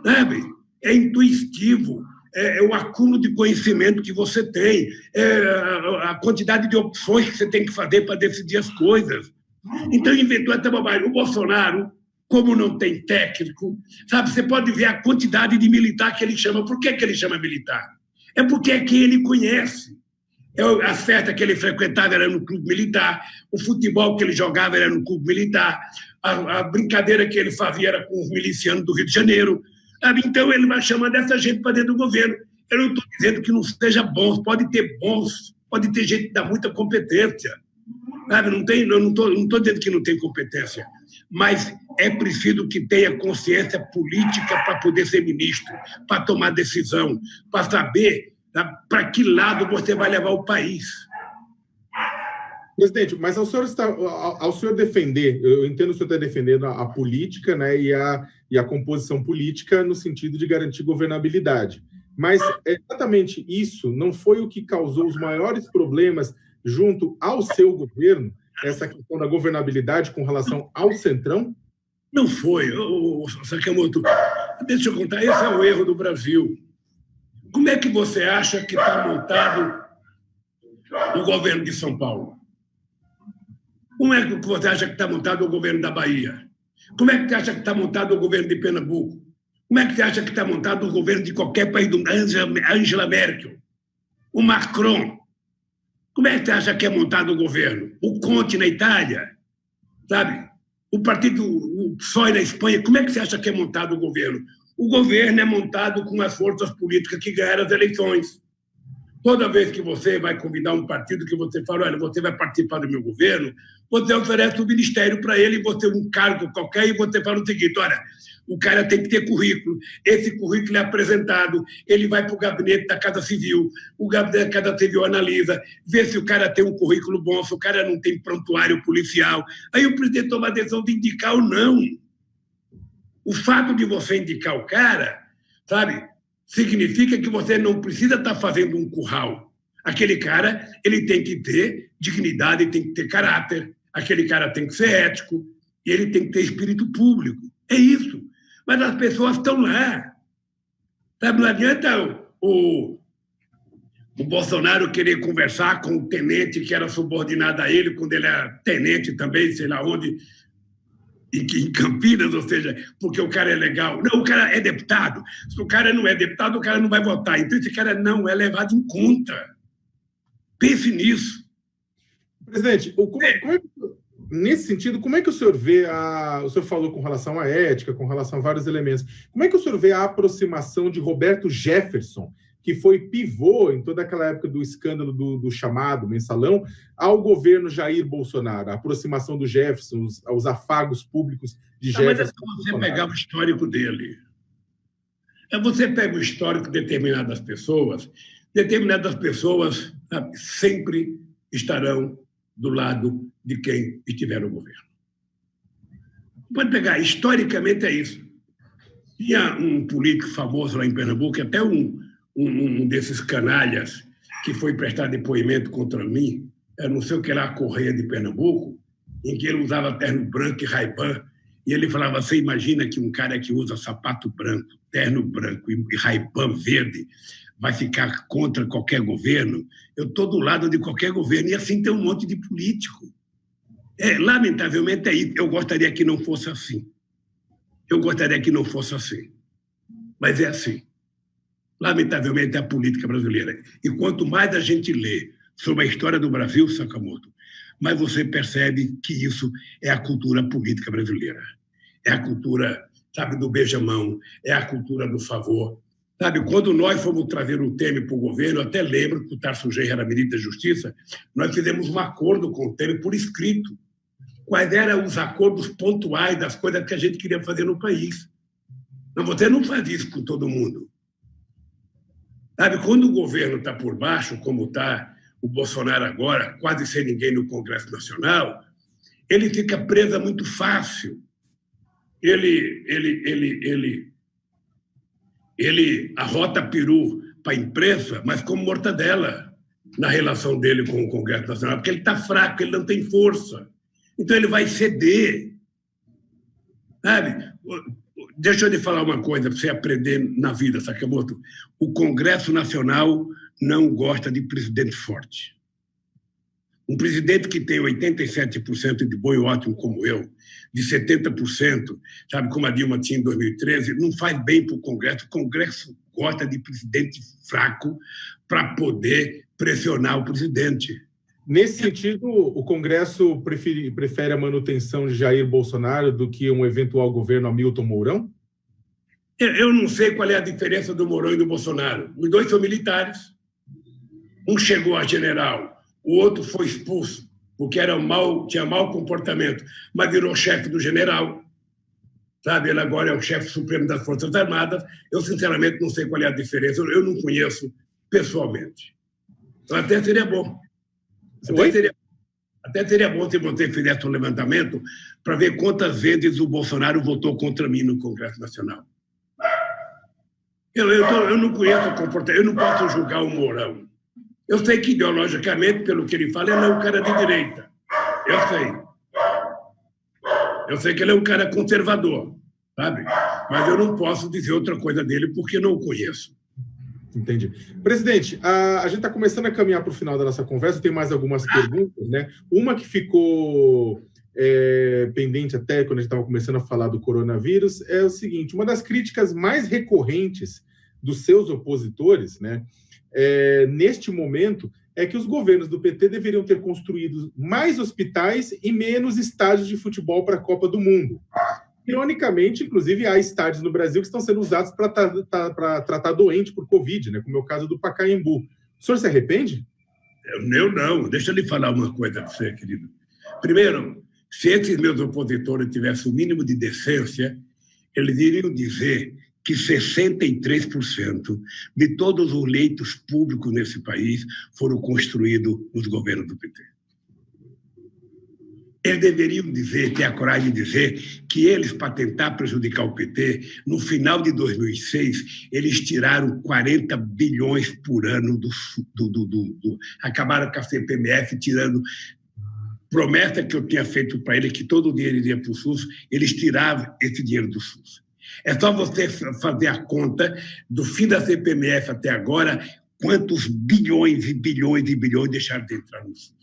Sabe? É intuitivo, é o acúmulo de conhecimento que você tem, é a quantidade de opções que você tem que fazer para decidir as coisas. Então, inventou essa bobagem. O Bolsonaro, como não tem técnico, sabe, você pode ver a quantidade de militar que ele chama. Por que ele chama militar? É porque é quem ele conhece. A festa que ele frequentava era no clube militar, o futebol que ele jogava era no clube militar, a brincadeira que ele fazia era com os milicianos do Rio de Janeiro. Sabe? Então, ele vai chamando essa gente para dentro do governo. Eu não estou dizendo que não seja bons, pode ter gente que dá muita competência. Sabe? Eu não estou dizendo que não tem competência, mas é preciso que tenha consciência política para poder ser ministro, para tomar decisão, para saber para que lado você vai levar o país. Presidente, mas ao senhor defender, eu entendo que o senhor está defendendo a política, né, e a composição política no sentido de garantir governabilidade. Mas exatamente isso não foi o que causou os maiores problemas junto ao seu governo, essa questão da governabilidade com relação ao Centrão? Não foi. Sakamoto, deixa eu contar, esse é o erro do Brasil. Como é que você acha que está montado o governo de São Paulo? Como é que você acha que está montado o governo da Bahia? Como é que você acha que está montado o governo de Pernambuco? Como é que você acha que está montado o governo de qualquer país do Angela Merkel? O Macron? Como é que você acha que é montado o governo? O Conte na Itália? Sabe? O partido o PSOE na Espanha? Como é que você acha que é montado o governo? O governo é montado com as forças políticas que ganharam as eleições. Toda vez que você vai convidar um partido que você fala, olha, você vai participar do meu governo, você oferece um ministério para ele, você um cargo qualquer, e você fala o seguinte, olha, o cara tem que ter currículo, esse currículo é apresentado, ele vai para o gabinete da Casa Civil, o gabinete da Casa Civil analisa, vê se o cara tem um currículo bom, se o cara não tem prontuário policial, aí o presidente toma a decisão de indicar ou não. O fato de você indicar o cara, sabe, significa que você não precisa estar fazendo um curral. Aquele cara, ele tem que ter dignidade, tem que ter caráter, aquele cara tem que ser ético e ele tem que ter espírito público. É isso. Mas as pessoas estão lá. Sabe, não adianta o Bolsonaro querer conversar com o tenente que era subordinado a ele, quando ele era tenente também, sei lá onde, em Campinas, ou seja, porque o cara é legal. Não, o cara é deputado. Se o cara não é deputado, o cara não vai votar. Então, esse cara não é levado em conta. Pense nisso. Presidente, nesse sentido, como é que o senhor vê o senhor falou com relação à ética, com relação a vários elementos. Como é que o senhor vê a aproximação de Roberto Jefferson, que foi pivô em toda aquela época do escândalo do chamado mensalão, ao governo Jair Bolsonaro, a aproximação do Jefferson, os afagos públicos de Jefferson? Mas é só você pegar o histórico dele. Você pega o histórico de determinadas pessoas sabe, sempre estarão do lado de quem estiver no governo. Pode pegar, historicamente é isso. Tinha um político famoso lá em Pernambuco, até um desses canalhas que foi prestar depoimento contra mim, não sei o que lá, Correia de Pernambuco, em que ele usava terno branco e Ray-Ban, e ele falava, você imagina que um cara que usa sapato branco, terno branco e Ray-Ban verde vai ficar contra qualquer governo? Eu estou do lado de qualquer governo, e assim tem um monte de político. Lamentavelmente é isso. Eu gostaria que não fosse assim. Mas é assim. Lamentavelmente é a política brasileira. E quanto mais a gente lê sobre a história do Brasil, Sakamoto, mais você percebe que isso é a cultura política brasileira. É a cultura, sabe, do beijamão, é a cultura do favor. Sabe, quando nós fomos trazer o Temer para o governo, eu até lembro que o Tarso Genro era ministro da Justiça, nós fizemos um acordo com o Temer por escrito. Quais eram os acordos pontuais das coisas que a gente queria fazer no país. Mas você não faz isso com todo mundo. Sabe, quando o governo está por baixo, como está o Bolsonaro agora, quase sem ninguém no Congresso Nacional, ele fica preso muito fácil. Ele arrota peru para a imprensa, mas como mortadela na relação dele com o Congresso Nacional, porque ele está fraco, ele não tem força. Então ele vai ceder. Sabe? Deixa eu lhe falar uma coisa para você aprender na vida, Sakamoto. O Congresso Nacional não gosta de presidente forte. Um presidente que tem 87% de bom e ótimo como eu, de 70%, sabe, como a Dilma tinha em 2013, não faz bem para o Congresso. O Congresso gosta de presidente fraco para poder pressionar o presidente. Nesse sentido, o Congresso prefere a manutenção de Jair Bolsonaro do que um eventual governo Hamilton Mourão? Eu não sei qual é a diferença do Mourão e do Bolsonaro. Os dois são militares. Um chegou a general, o outro foi expulso porque tinha mau comportamento, mas virou chefe do general. Sabe? Ele agora é o chefe supremo das Forças Armadas. Eu, sinceramente, não sei qual é a diferença. Eu não conheço pessoalmente. Então, até seria bom. Até seria bom se você fizesse um levantamento para ver quantas vezes o Bolsonaro votou contra mim no Congresso Nacional. Eu não conheço o comportamento, eu não posso julgar o Mourão. Eu sei que, ideologicamente, pelo que ele fala, ele é um cara de direita. Eu sei. Eu sei que ele é um cara conservador, sabe? Mas eu não posso dizer outra coisa dele porque não o conheço. Entendi. Presidente, a gente está começando a caminhar para o final da nossa conversa, tem mais algumas perguntas, né? Uma que ficou pendente até quando a gente estava começando a falar do coronavírus é o seguinte: uma das críticas mais recorrentes dos seus opositores, né, neste momento, é que os governos do PT deveriam ter construído mais hospitais e menos estádios de futebol para a Copa do Mundo. Ironicamente, inclusive, há estádios no Brasil que estão sendo usados para tratar doente por Covid, né? Como é o caso do Pacaembu. O senhor se arrepende? Eu não. Deixa eu lhe falar uma coisa para você, querido. Primeiro, se esses meus opositores tivessem o mínimo de decência, eles iriam dizer que 63% de todos os leitos públicos nesse país foram construídos nos governos do PT. Eles deveriam ter a coragem de dizer que eles, para tentar prejudicar o PT, no final de 2006, eles tiraram 40 bilhões por ano acabaram com a CPMF, tirando promessa que eu tinha feito para eles, que todo o dinheiro iria para o SUS, eles tiravam esse dinheiro do SUS. É só você fazer a conta do fim da CPMF até agora, quantos bilhões e bilhões e bilhões deixaram de entrar no SUS.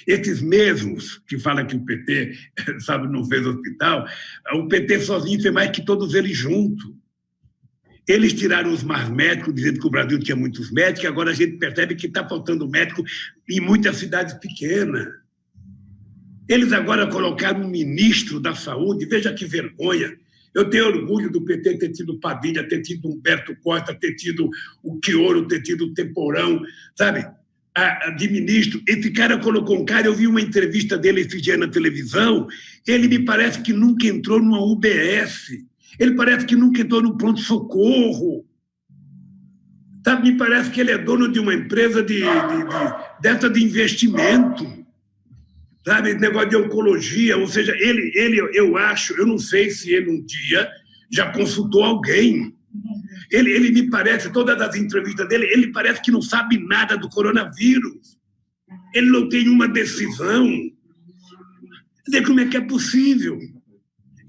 Esses mesmos que falam que o PT, sabe, não fez hospital, o PT sozinho fez mais que todos eles juntos. Eles tiraram os mais médicos, dizendo que o Brasil tinha muitos médicos, e agora a gente percebe que está faltando médico em muitas cidades pequenas. Eles agora colocaram um ministro da Saúde, veja que vergonha. Eu tenho orgulho do PT ter tido Padilha, ter tido Humberto Costa, ter tido o Quioro, ter tido o Temporão, sabe? De ministro. Esse cara colocou um cara, eu vi uma entrevista dele esse dia na televisão, ele me parece que nunca entrou numa UBS, ele parece que nunca entrou no pronto-socorro. Sabe? Me parece que ele é dono de uma empresa dessa de investimento, sabe? Negócio de oncologia, ou seja, eu acho, eu não sei se ele um dia já consultou alguém. Ele me parece, todas as entrevistas dele, ele parece que não sabe nada do coronavírus. Ele não tem uma decisão. Quer dizer, como é que é possível?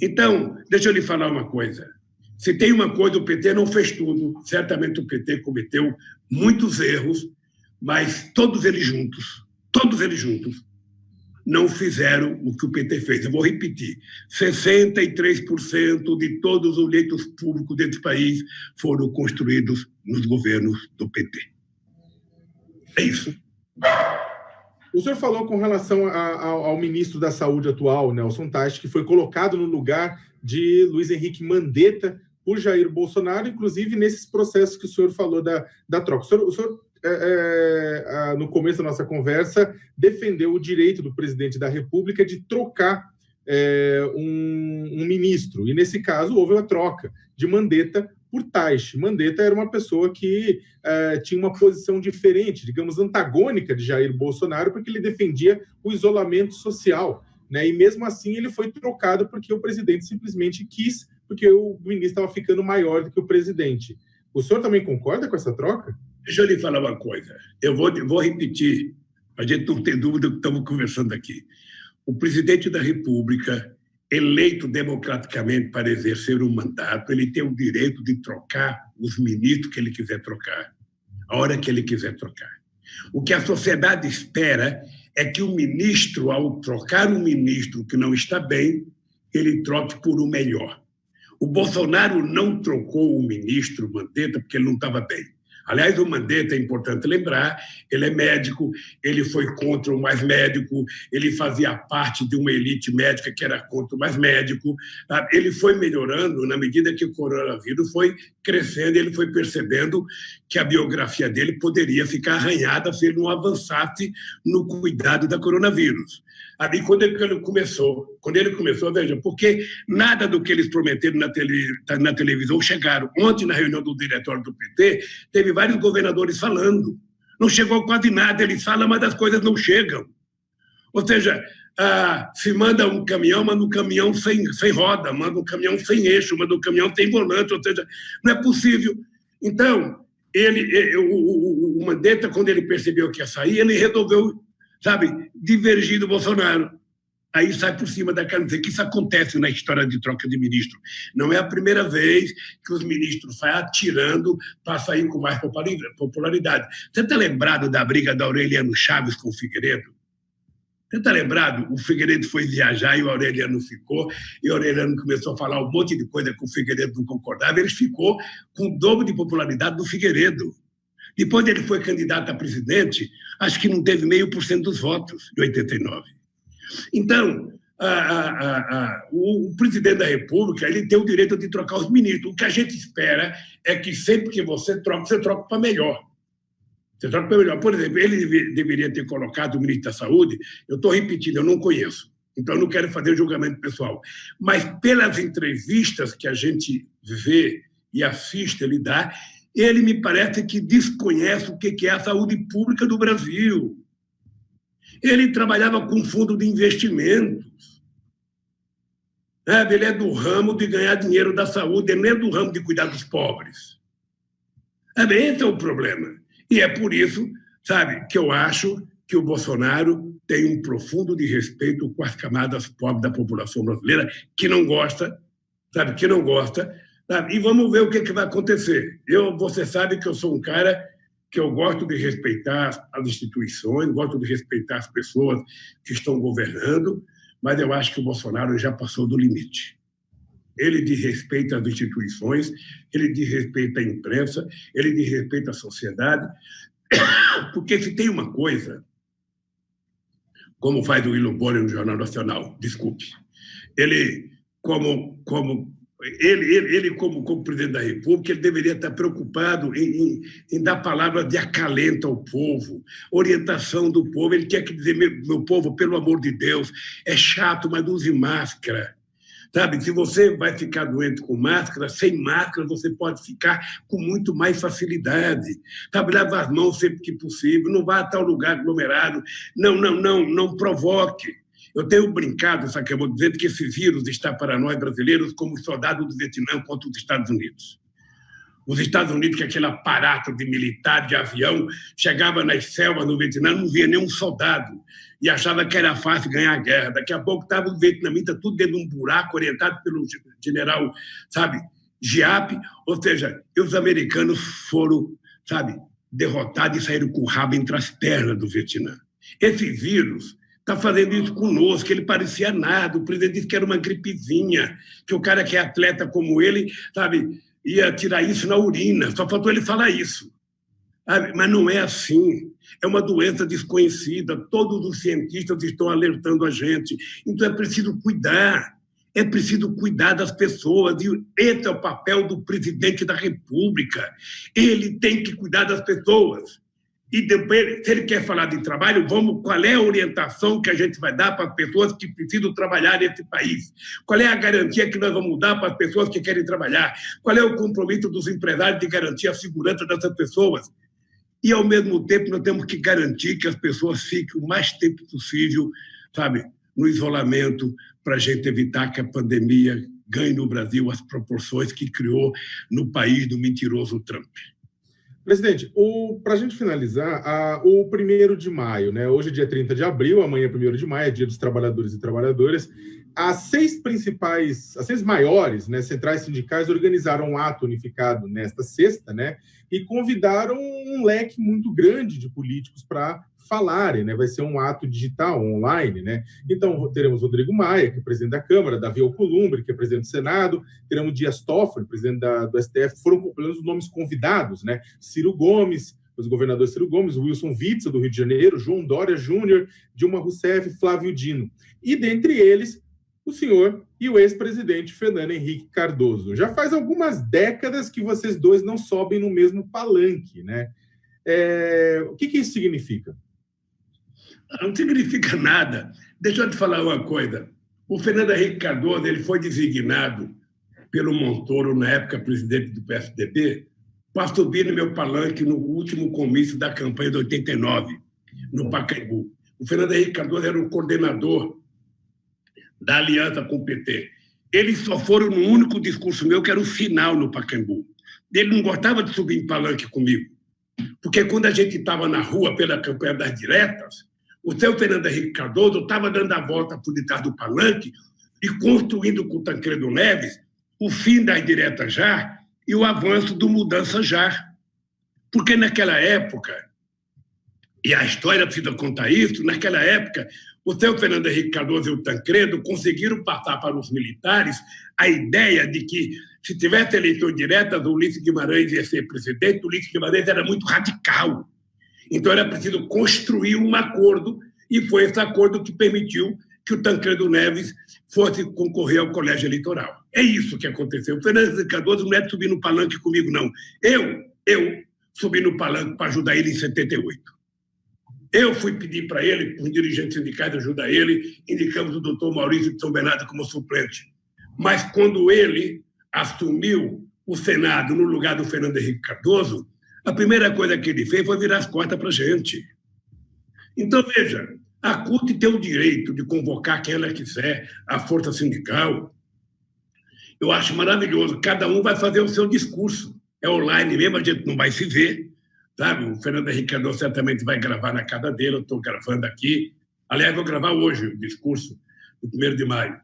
Então, deixa eu lhe falar uma coisa. Se tem uma coisa, o PT não fez tudo. Certamente o PT cometeu muitos erros, mas todos eles juntos, não fizeram o que o PT fez. Eu vou repetir: 63% de todos os leitos públicos desse país foram construídos nos governos do PT. É isso. O senhor falou com relação ao ministro da Saúde atual, Nelson Teich, que foi colocado no lugar de Luiz Henrique Mandetta por Jair Bolsonaro, inclusive nesses processos que o senhor falou da troca. O senhor no começo da nossa conversa, defendeu o direito do presidente da República de trocar um ministro. E, nesse caso, houve a troca de Mandetta por Teich. Mandetta era uma pessoa que tinha uma posição diferente, digamos, antagônica de Jair Bolsonaro, porque ele defendia o isolamento social, né? E, mesmo assim, ele foi trocado porque o presidente simplesmente quis, porque o ministro estava ficando maior do que o presidente. O senhor também concorda com essa troca? Deixa eu lhe falar uma coisa. Eu vou repetir, para a gente não ter dúvida do que estamos conversando aqui. O presidente da República, eleito democraticamente para exercer um mandato, ele tem o direito de trocar os ministros que ele quiser trocar, a hora que ele quiser trocar. O que a sociedade espera é que o ministro, ao trocar um ministro que não está bem, ele troque por um melhor. O Bolsonaro não trocou o ministro Mandetta porque ele não estava bem. Aliás, o Mandetta, é importante lembrar, ele é médico, ele foi contra o mais médico, ele fazia parte de uma elite médica que era contra o mais médico. Ele foi melhorando na medida que o coronavírus foi crescendo, ele foi percebendo que a biografia dele poderia ficar arranhada se ele não avançasse no cuidado da coronavírus. Ali, quando ele começou, veja, porque nada do que eles prometeram na televisão chegaram. Ontem, na reunião do diretório do PT, teve vários governadores falando. Não chegou quase nada, eles falam, mas as coisas não chegam. Ou seja, se manda um caminhão, manda um caminhão sem roda, manda um caminhão sem eixo, manda um caminhão sem volante, ou seja, não é possível. Então, o Mandetta, quando ele percebeu que ia sair, ele resolveu, divergir do Bolsonaro. Aí sai por cima da cara, dizer que isso acontece na história de troca de ministro. Não é a primeira vez que os ministros saem atirando para sair com mais popularidade. Você está lembrado da briga da Aureliano Chaves com o Figueiredo? Você está lembrado? O Figueiredo foi viajar e o Aureliano ficou, e o Aureliano começou a falar um monte de coisa que o Figueiredo não concordava, ele ficou com o dobro de popularidade do Figueiredo. Depois ele foi candidato a presidente, acho que não teve 0,5% dos votos, em 89. Então, o presidente da República ele tem o direito de trocar os ministros. O que a gente espera é que sempre que você troca para melhor. Você troca para melhor. Por exemplo, ele deveria ter colocado o ministro da Saúde, eu estou repetindo, eu não conheço, então eu não quero fazer julgamento pessoal. Mas pelas entrevistas que a gente vê e assiste, ele me parece que desconhece o que é a saúde pública do Brasil. Ele trabalhava com fundo de investimentos. Ele é do ramo de ganhar dinheiro da saúde, ele não é do ramo de cuidar dos pobres. Esse é o problema. E é por isso, que eu acho que o Bolsonaro tem um profundo desrespeito com as camadas pobres da população brasileira, que não gosta, E vamos ver o que vai acontecer. Você sabe que eu sou um cara que eu gosto de respeitar as instituições, gosto de respeitar as pessoas que estão governando, mas eu acho que o Bolsonaro já passou do limite. Ele desrespeita as instituições, ele desrespeita a imprensa, ele desrespeita a sociedade, porque se tem uma coisa, como faz o William Bonner no Jornal Nacional, desculpe, ele, como presidente da República, ele deveria estar preocupado em dar palavras de acalento ao povo, orientação do povo. Ele quer que dizer, meu povo, pelo amor de Deus, é chato, mas use máscara. Se você vai ficar doente com máscara, sem máscara você pode ficar com muito mais facilidade. Lava as mãos sempre que possível, não vá a tal lugar aglomerado, não provoque. Eu tenho brincado, eu vou dizendo que esse vírus está para nós brasileiros como os soldados do Vietnã contra os Estados Unidos. Os Estados Unidos, que é aquele aparato de militar, de avião, chegava nas selvas do Vietnã, não via nenhum soldado e achava que era fácil ganhar a guerra. Daqui a pouco estava o vietnamita tudo dentro de um buraco, orientado pelo general, Giap. Ou seja, os americanos foram, derrotados e saíram com o rabo entre as pernas do Vietnã. Esse vírus está fazendo isso conosco, ele parecia nada, o presidente disse que era uma gripezinha, que o cara que é atleta como ele, sabe, ia tirar isso na urina, só faltou ele falar isso. Sabe? Mas não é assim, é uma doença desconhecida, todos os cientistas estão alertando a gente, então é preciso cuidar das pessoas, e esse é o papel do presidente da República, ele tem que cuidar das pessoas. E depois, se ele quer falar de trabalho, qual é a orientação que a gente vai dar para as pessoas que precisam trabalhar nesse país? Qual é a garantia que nós vamos dar para as pessoas que querem trabalhar? Qual é o compromisso dos empresários de garantir a segurança dessas pessoas? E, ao mesmo tempo, nós temos que garantir que as pessoas fiquem o mais tempo possível, sabe, no isolamento, para a gente evitar que a pandemia ganhe no Brasil as proporções que criou no país do mentiroso Trump. Presidente, para a gente finalizar, o 1º de maio, né? Hoje é dia 30 de abril, amanhã é 1º de maio, é dia dos trabalhadores e trabalhadoras. As 6 maiores, né, centrais sindicais organizaram um ato unificado nesta sexta, né? E convidaram um leque muito grande de políticos para falarem, né? Vai ser um ato digital, online, né? Então, teremos Rodrigo Maia, que é presidente da Câmara, Davi Alcolumbre, que é presidente do Senado, teremos Dias Toffoli, presidente do STF, foram pelo menos os nomes convidados, né? Ciro Gomes, os governadores Ciro Gomes, Wilson Witzel, do Rio de Janeiro, João Dória Júnior, Dilma Rousseff, Flávio Dino. E, dentre eles, o senhor e o ex-presidente Fernando Henrique Cardoso. Já faz algumas décadas que vocês dois não sobem no mesmo palanque, né? O que isso significa? Não significa nada. Deixa eu te falar uma coisa. O Fernando Henrique Cardoso ele foi designado pelo Montoro, na época presidente do PSDB, para subir no meu palanque no último comício da campanha de 89, no Pacaembu. O Fernando Henrique Cardoso era o coordenador da aliança com o PT. Eles só foram no único discurso meu, que era o final no Pacaembu. Ele não gostava de subir em palanque comigo, porque quando a gente estava na rua pela campanha das diretas, o seu Fernando Henrique Cardoso estava dando a volta por detrás do palanque e construindo com o Tancredo Neves o fim das diretas já e o avanço do Mudança já. Porque naquela época, e a história precisa contar isso, naquela época, o seu Fernando Henrique Cardoso e o Tancredo conseguiram passar para os militares a ideia de que, se tivesse eleições diretas, o Ulisses Guimarães ia ser presidente. O Ulisses Guimarães era muito radical. Então, era preciso construir um acordo, e foi esse acordo que permitiu que o Tancredo Neves fosse concorrer ao colégio eleitoral. É isso que aconteceu. O Fernando Henrique Cardoso não é de subir no palanque comigo, não. Eu subi no palanque para ajudar ele em 78. Eu fui pedir para ele, os dirigentes sindicais ajudar ele, indicamos o doutor Maurício de São Bernardo como suplente. Mas quando ele assumiu o Senado no lugar do Fernando Henrique Cardoso, a primeira coisa que ele fez foi virar as costas para a gente. Então, veja, a CUT tem o direito de convocar quem ela quiser, a força sindical. Eu acho maravilhoso, cada um vai fazer o seu discurso. É online mesmo, a gente não vai se ver, sabe? O Fernando Henrique Cardoso certamente vai gravar na casa dele, eu estou gravando aqui. Aliás, vou gravar hoje o discurso, no 1º de maio.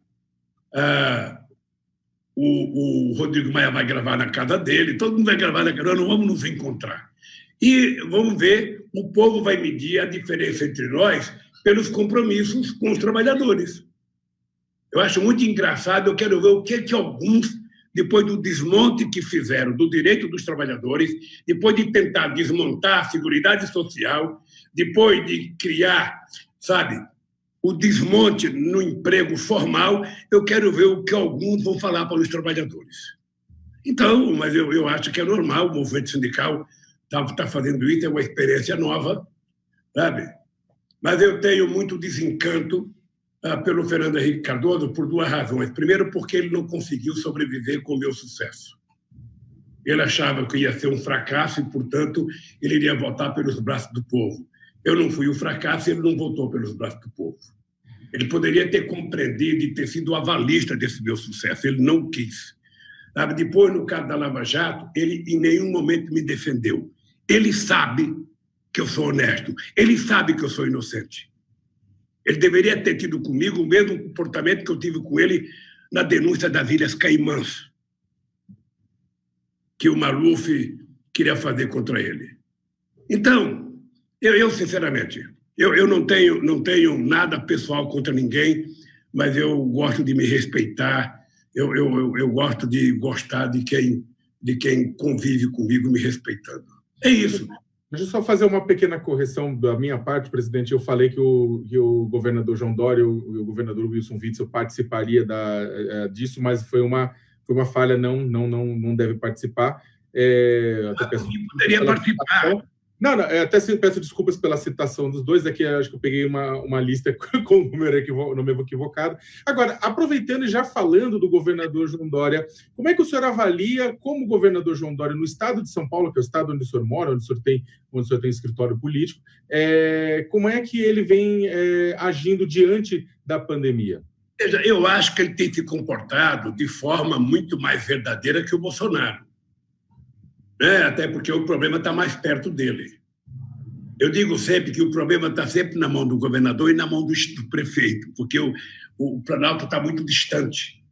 O Rodrigo Maia vai gravar na casa dele, todo mundo vai gravar na casa, nós não vamos nos encontrar. E vamos ver, o povo vai medir a diferença entre nós pelos compromissos com os trabalhadores. Eu acho muito engraçado, eu quero ver o que alguns, depois do desmonte que fizeram do direito dos trabalhadores, depois de tentar desmontar a Seguridade Social, depois de criar, sabe, o desmonte no emprego formal, eu quero ver o que alguns vão falar para os trabalhadores. Então, mas eu acho que é normal, o movimento sindical está fazendo isso, é uma experiência nova, sabe? Mas eu tenho muito desencanto pelo Fernando Henrique Cardoso por 2 razões. Primeiro, porque ele não conseguiu sobreviver com o meu sucesso. Ele achava que ia ser um fracasso e, portanto, ele iria votar pelos braços do povo. Eu não fui o fracasso e ele não votou pelos braços do povo. Ele poderia ter compreendido e ter sido avalista desse meu sucesso. Ele não quis. Sabe? Depois, no caso da Lava Jato, ele em nenhum momento me defendeu. Ele sabe que eu sou honesto. Ele sabe que eu sou inocente. Ele deveria ter tido comigo o mesmo comportamento que eu tive com ele na denúncia das Ilhas Caimãs, que o Maluf queria fazer contra ele. Então, eu sinceramente, Eu não tenho nada pessoal contra ninguém, mas eu gosto de me respeitar, eu gosto de gostar de quem convive comigo me respeitando. É isso. Deixa eu só fazer uma pequena correção da minha parte, presidente. Eu falei que o governador João Dória e o governador Wilson Witzel participaria disso, mas foi uma falha, não deve participar. Até poderia participar. Não, até peço desculpas pela citação dos dois, aqui acho que eu peguei uma lista com o número equivocado. Agora, aproveitando e já falando do governador João Dória, como é que o senhor avalia como o governador João Dória, no estado de São Paulo, que é o estado onde o senhor mora, onde o senhor tem escritório político, como é que ele vem agindo diante da pandemia? Veja, eu acho que ele tem se comportado de forma muito mais verdadeira que o Bolsonaro. Até porque o problema está mais perto dele. Eu digo sempre que o problema está sempre na mão do governador e na mão do prefeito, porque o Planalto está muito distante.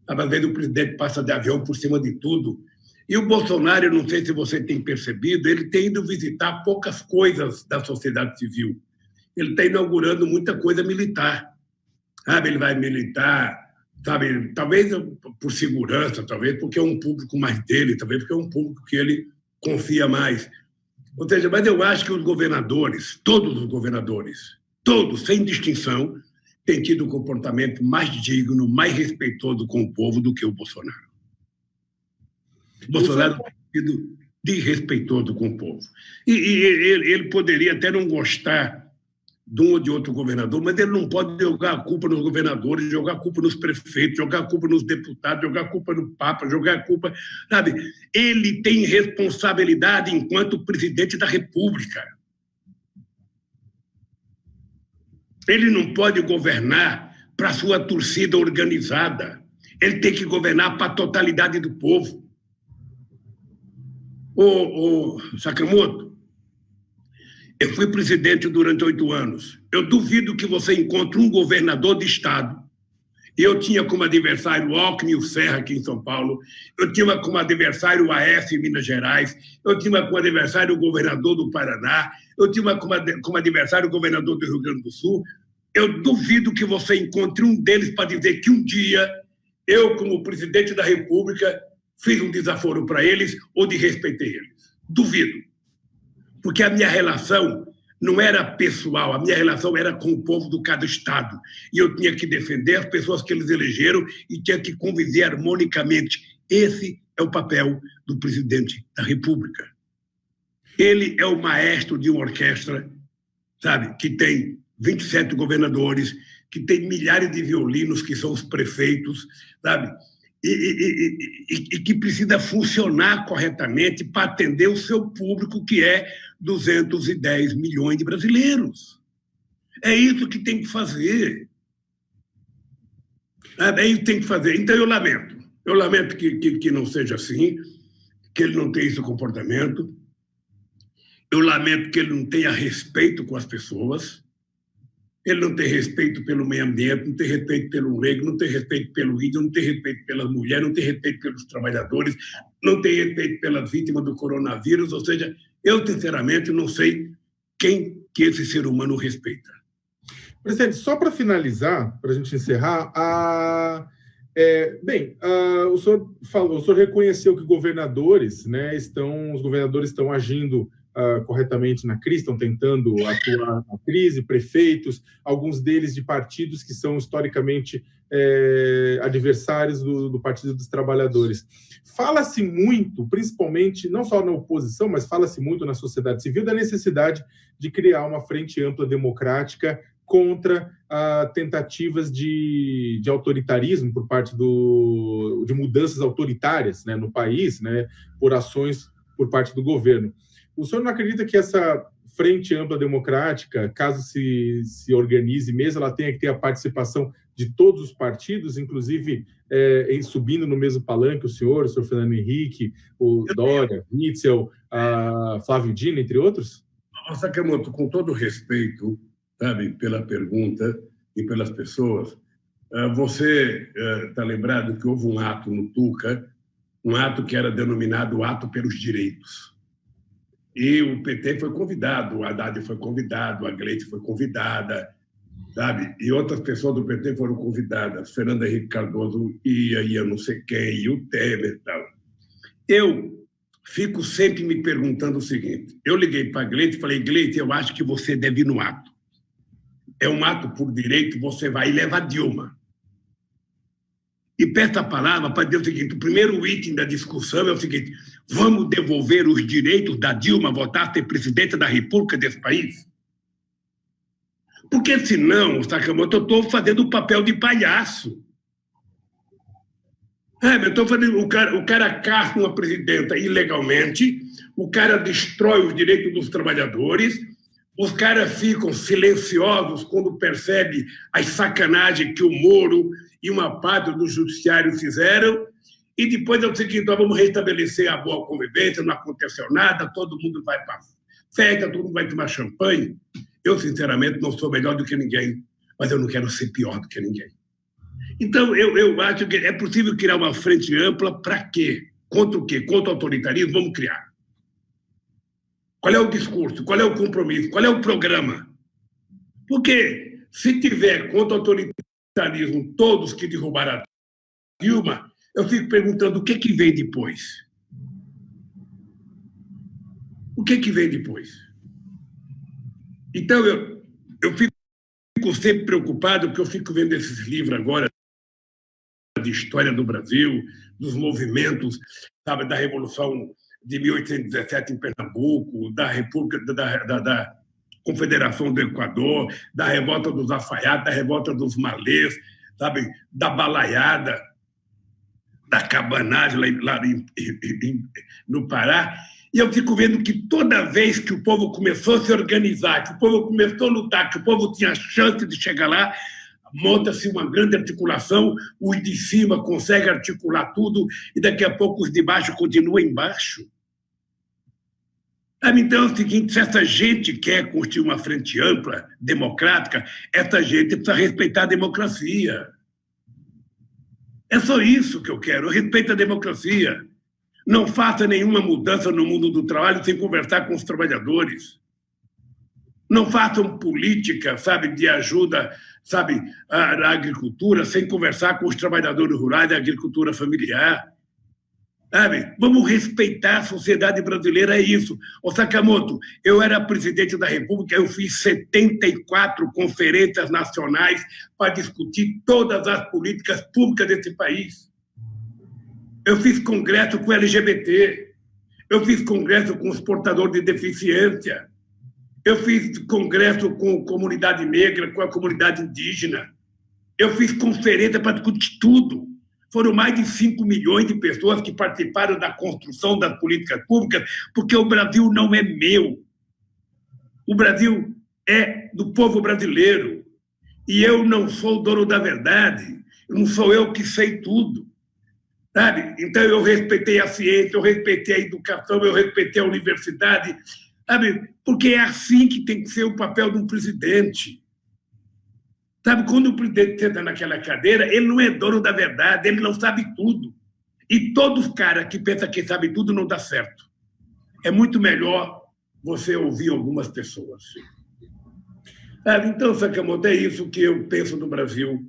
Às vezes o presidente passa de avião por cima de tudo. E o Bolsonaro, eu não sei se você tem percebido, ele tem ido visitar poucas coisas da sociedade civil. Ele está inaugurando muita coisa militar. Ele vai militar, talvez por segurança, talvez porque é um público mais dele, talvez porque é um público que ele confia mais. Ou seja, mas eu acho que os governadores, todos os governadores, todos, sem distinção, têm tido um comportamento mais digno, mais respeitoso com o povo do que o Bolsonaro. O Bolsonaro tem sido desrespeitoso com o povo. E ele poderia até não gostar de um ou de outro governador, mas ele não pode jogar a culpa nos governadores, jogar a culpa nos prefeitos, jogar a culpa nos deputados, jogar a culpa no Papa, jogar a culpa... Ele tem responsabilidade enquanto presidente da República. Ele não pode governar para a sua torcida organizada. Ele tem que governar para a totalidade do povo. Sakamoto, eu fui presidente durante 8 anos. Eu duvido que você encontre um governador de estado. Eu tinha como adversário o Alckmin e o Serra aqui em São Paulo. Eu tinha como adversário o Aécio em Minas Gerais. Eu tinha como adversário o governador do Paraná. Eu tinha como adversário o governador do Rio Grande do Sul. Eu duvido que você encontre um deles para dizer que um dia eu, como presidente da República, fiz um desaforo para eles ou desrespeitei eles. Duvido. Porque a minha relação não era pessoal, a minha relação era com o povo de cada estado. E eu tinha que defender as pessoas que eles elegeram e tinha que conviver harmonicamente. Esse é o papel do presidente da República. Ele é o maestro de uma orquestra, que tem 27 governadores, que tem milhares de violinos, que são os prefeitos, e que precisa funcionar corretamente para atender o seu público, que é 210 milhões de brasileiros. É isso que tem que fazer. É isso que tem que fazer. Então, eu lamento que não seja assim, que ele não tenha esse comportamento. Eu lamento que ele não tenha respeito com as pessoas. Ele não tem respeito pelo meio ambiente, não tem respeito pelo negro, não tem respeito pelo índio, não tem respeito pelas mulheres, não tem respeito pelos trabalhadores, não tem respeito pelas vítimas do coronavírus. Ou seja, eu, sinceramente, não sei quem que esse ser humano respeita. Presidente, só para finalizar, para a gente encerrar, o senhor reconheceu que os governadores estão agindo corretamente na crise, estão tentando atuar na crise, prefeitos, alguns deles de partidos que são historicamente adversários do Partido dos Trabalhadores. Fala-se muito, principalmente, não só na oposição, mas fala-se muito na sociedade civil, da necessidade de criar uma frente ampla democrática contra tentativas de autoritarismo por parte de mudanças autoritárias, né, no país, né, por ações por parte do governo. O senhor não acredita que essa frente ampla democrática, caso se organize mesmo, ela tenha que ter a participação de todos os partidos, inclusive subindo no mesmo palanque o senhor Fernando Henrique, o Dória, Witzel, Flávio Dino, entre outros? Sakamoto, com todo respeito, pela pergunta e pelas pessoas, você está lembrado que houve um ato no Tuca, um ato que era denominado Ato pelos Direitos. E o PT foi convidado, o Haddad foi convidado, a Gleisi foi convidada, sabe? E outras pessoas do PT foram convidadas, Fernando Henrique Cardoso ia não sei quem, e o Temer e tal. Eu fico sempre me perguntando o seguinte, eu liguei para a Gleisi e falei, Gleisi, eu acho que você deve ir no ato. É um ato por direito, você vai e leva a Dilma. E peço a palavra para dizer o seguinte, o primeiro item da discussão é o seguinte, vamos devolver os direitos da Dilma a votar a ser presidente da República desse país? Porque senão, Sakamoto, eu estou fazendo o papel de palhaço. Eu estou fazendo, o cara caça uma presidenta ilegalmente, o cara destrói os direitos dos trabalhadores, os caras ficam silenciosos quando percebem as sacanagens que o Moro e uma parte do judiciário fizeram, e depois é o seguinte, nós vamos restabelecer a boa convivência, não aconteceu nada, todo mundo vai para festa, todo mundo vai tomar champanhe. Eu, sinceramente, não sou melhor do que ninguém, mas eu não quero ser pior do que ninguém. Então, eu acho que é possível criar uma frente ampla para quê? Contra o quê? Contra o autoritarismo? Vamos criar. Qual é o discurso? Qual é o compromisso? Qual é o programa? Porque se tiver contra o autoritarismo todos que derrubaram a Dilma, eu fico perguntando o que vem depois? O que vem depois? Então, eu fico sempre preocupado, porque eu fico vendo esses livros agora de história do Brasil, dos movimentos, sabe, da Revolução de 1817 em Pernambuco, da República, da Confederação do Equador, da revolta dos alfaiates, da revolta dos malês, sabe, da balaiada, da cabanagem lá no Pará. E eu fico vendo que toda vez que o povo começou a se organizar, que o povo começou a lutar, que o povo tinha chance de chegar lá, monta-se uma grande articulação, os de cima conseguem articular tudo e daqui a pouco os de baixo continuam embaixo. Então é o seguinte, se essa gente quer construir uma frente ampla, democrática, essa gente precisa respeitar a democracia. É só isso que eu quero, eu respeito a democracia. Não faça nenhuma mudança no mundo do trabalho sem conversar com os trabalhadores. Não façam política, sabe, de ajuda, sabe, à agricultura sem conversar com os trabalhadores rurais da agricultura familiar. Sabe? Vamos respeitar a sociedade brasileira, é isso. Ô Sakamoto, eu era presidente da República, eu fiz 74 conferências nacionais para discutir todas as políticas públicas desse país. Eu fiz congresso com LGBT, eu fiz congresso com os portadores de deficiência, eu fiz congresso com a comunidade negra, com a comunidade indígena, eu fiz conferência para discutir tudo. Foram mais de 5 milhões de pessoas que participaram da construção das políticas públicas, porque o Brasil não é meu. O Brasil é do povo brasileiro. E eu não sou o dono da verdade. Não sou eu que sei tudo. Sabe? Então, eu respeitei a ciência, eu respeitei a educação, eu respeitei a universidade. Sabe? Porque é assim que tem que ser o papel de um presidente. Sabe, quando o presidente senta naquela cadeira, ele não é dono da verdade, ele não sabe tudo. E todos os caras que pensam que sabem tudo não dá certo. É muito melhor você ouvir algumas pessoas. Sabe? Então, Sakamoto, é isso que eu penso do Brasil.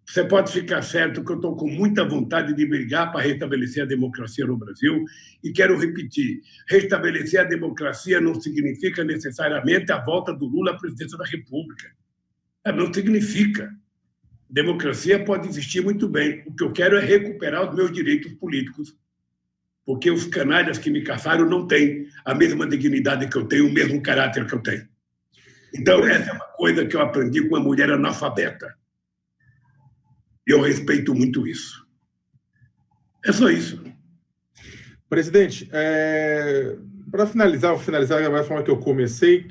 Você pode ficar certo que eu estou com muita vontade de brigar para restabelecer a democracia no Brasil. E quero repetir, restabelecer a democracia não significa necessariamente a volta do Lula à presidência da República. Não significa. Democracia pode existir muito bem. O que eu quero é recuperar os meus direitos políticos, porque os canalhas que me caçaram não têm a mesma dignidade que eu tenho, o mesmo caráter que eu tenho. Então, essa é uma coisa que eu aprendi com uma mulher analfabeta. Eu respeito muito isso. É só isso. Presidente, para finalizar, vou finalizar da forma que eu comecei,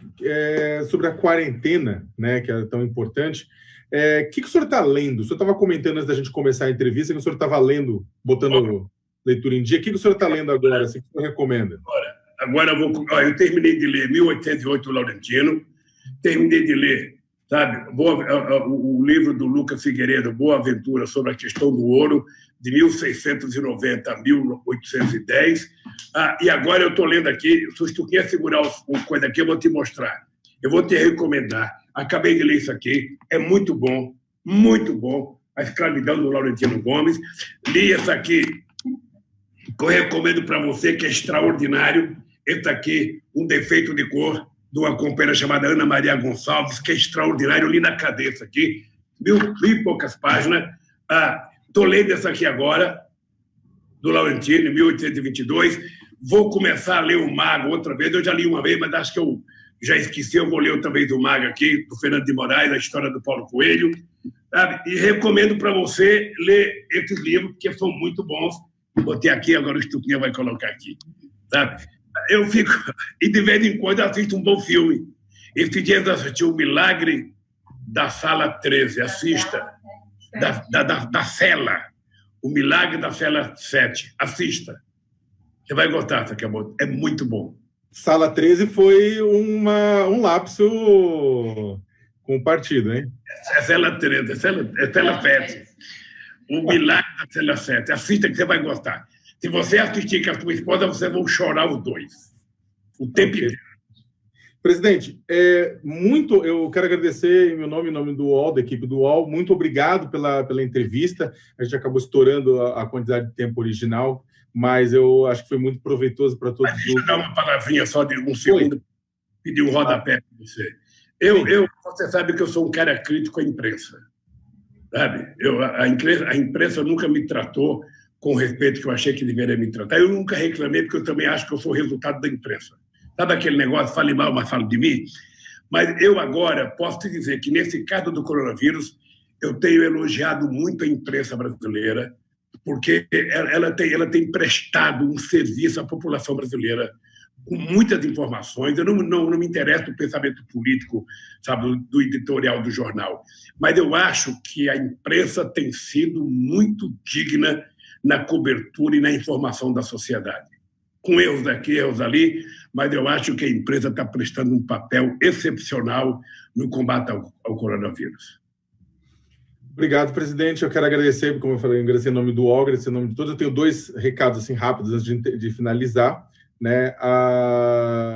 sobre a quarentena, né, que é tão importante. O que o senhor está lendo? O senhor estava comentando antes da gente começar a entrevista que o senhor estava lendo, botando leitura em dia. O que o senhor está lendo agora? Assim, que o senhor recomenda? Agora eu terminei de ler 1808, Laurentino, terminei de ler, sabe, o livro do Lucas Figueiredo, Boa Aventura, sobre a questão do ouro, de 1690 a 1810. E agora eu estou lendo aqui, se tu quer segurar uma coisa aqui, eu vou te mostrar. Eu vou te recomendar. Acabei de ler isso aqui, é muito bom, A Escravidão do Laurentino Gomes. Li essa aqui, que eu recomendo para você, que é extraordinário. Esse aqui, Um Defeito de Cor, de uma companheira chamada Ana Maria Gonçalves, que é extraordinário. Eu li na cabeça aqui, 1.000 páginas. Estou lendo essa aqui agora, do Laurentino, 1822. Vou começar a ler o Mago outra vez. Eu já li uma vez, mas acho que eu já esqueci. Eu vou ler outra vez o Mago aqui, do Fernando de Moraes, a história do Paulo Coelho. Sabe? E recomendo para você ler esses livros, porque são muito bons. Botei aqui, agora o Stuquinha vai colocar aqui. Sabe? Eu fico... E de vez em quando eu assisto um bom filme. Esse dia eu assisti O Milagre da Sala 13. Assista. Da Cela. O Milagre da Cela 7. Assista. Você vai gostar, Sakamoto. É muito bom. Sala 13 foi um lapso com o partido, hein? É Cela 13, é Cela 7. O Milagre da Cela 7. Assista que você vai gostar. Se você assistir com a sua esposa, vocês vão chorar os dois. O tempo inteiro. Presidente, eu quero agradecer em meu nome, em nome do UOL, da equipe do UOL. Muito obrigado pela entrevista. A gente acabou estourando a quantidade de tempo original, mas eu acho que foi muito proveitoso para todos. Deixa eu dar uma palavrinha só de um segundo, pedir um rodapé para você. Você sabe que eu sou um cara crítico à imprensa. Sabe? A imprensa nunca me tratou com o respeito que eu achei que deveria me tratar. Eu nunca reclamei, porque eu também acho que eu sou resultado da imprensa. Sabe aquele negócio, fale mal, mas fale de mim? Mas eu agora posso te dizer que, nesse caso do coronavírus, eu tenho elogiado muito a imprensa brasileira, porque ela tem prestado um serviço à população brasileira com muitas informações. Eu não me interesso no pensamento político, sabe, do editorial do jornal, mas eu acho que a imprensa tem sido muito digna na cobertura e na informação da sociedade. Com erros daqui, erros ali, mas eu acho que a imprensa está prestando um papel excepcional no combate ao coronavírus. Obrigado, presidente. Eu quero agradecer, como eu falei, agradecer em nome do UOL, agradecer em nome de todos. Eu tenho 2 recados assim, rápidos antes de finalizar. Né?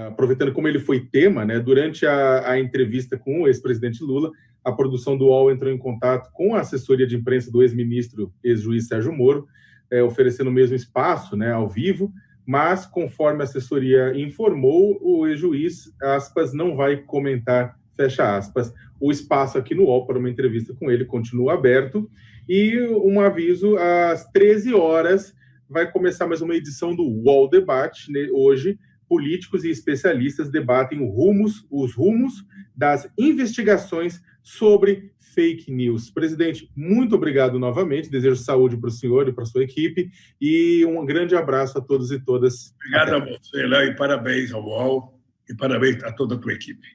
Aproveitando como ele foi tema, né? Durante a entrevista com o ex-presidente Lula, a produção do UOL entrou em contato com a assessoria de imprensa do ex-ministro, ex-juiz Sérgio Moro, oferecendo o mesmo espaço, né, ao vivo, mas, conforme a assessoria informou, o ex-juiz, aspas, não vai comentar, fecha aspas, o espaço aqui no UOL para uma entrevista com ele continua aberto. E um aviso, às 13 horas vai começar mais uma edição do UOL Debate. Né? Hoje, políticos e especialistas debatem os rumos das investigações sobre fake news. Presidente, muito obrigado novamente, desejo saúde para o senhor e para a sua equipe, e um grande abraço a todos e todas. Obrigado a você, Léo, e parabéns ao UOL, e parabéns a toda a tua equipe.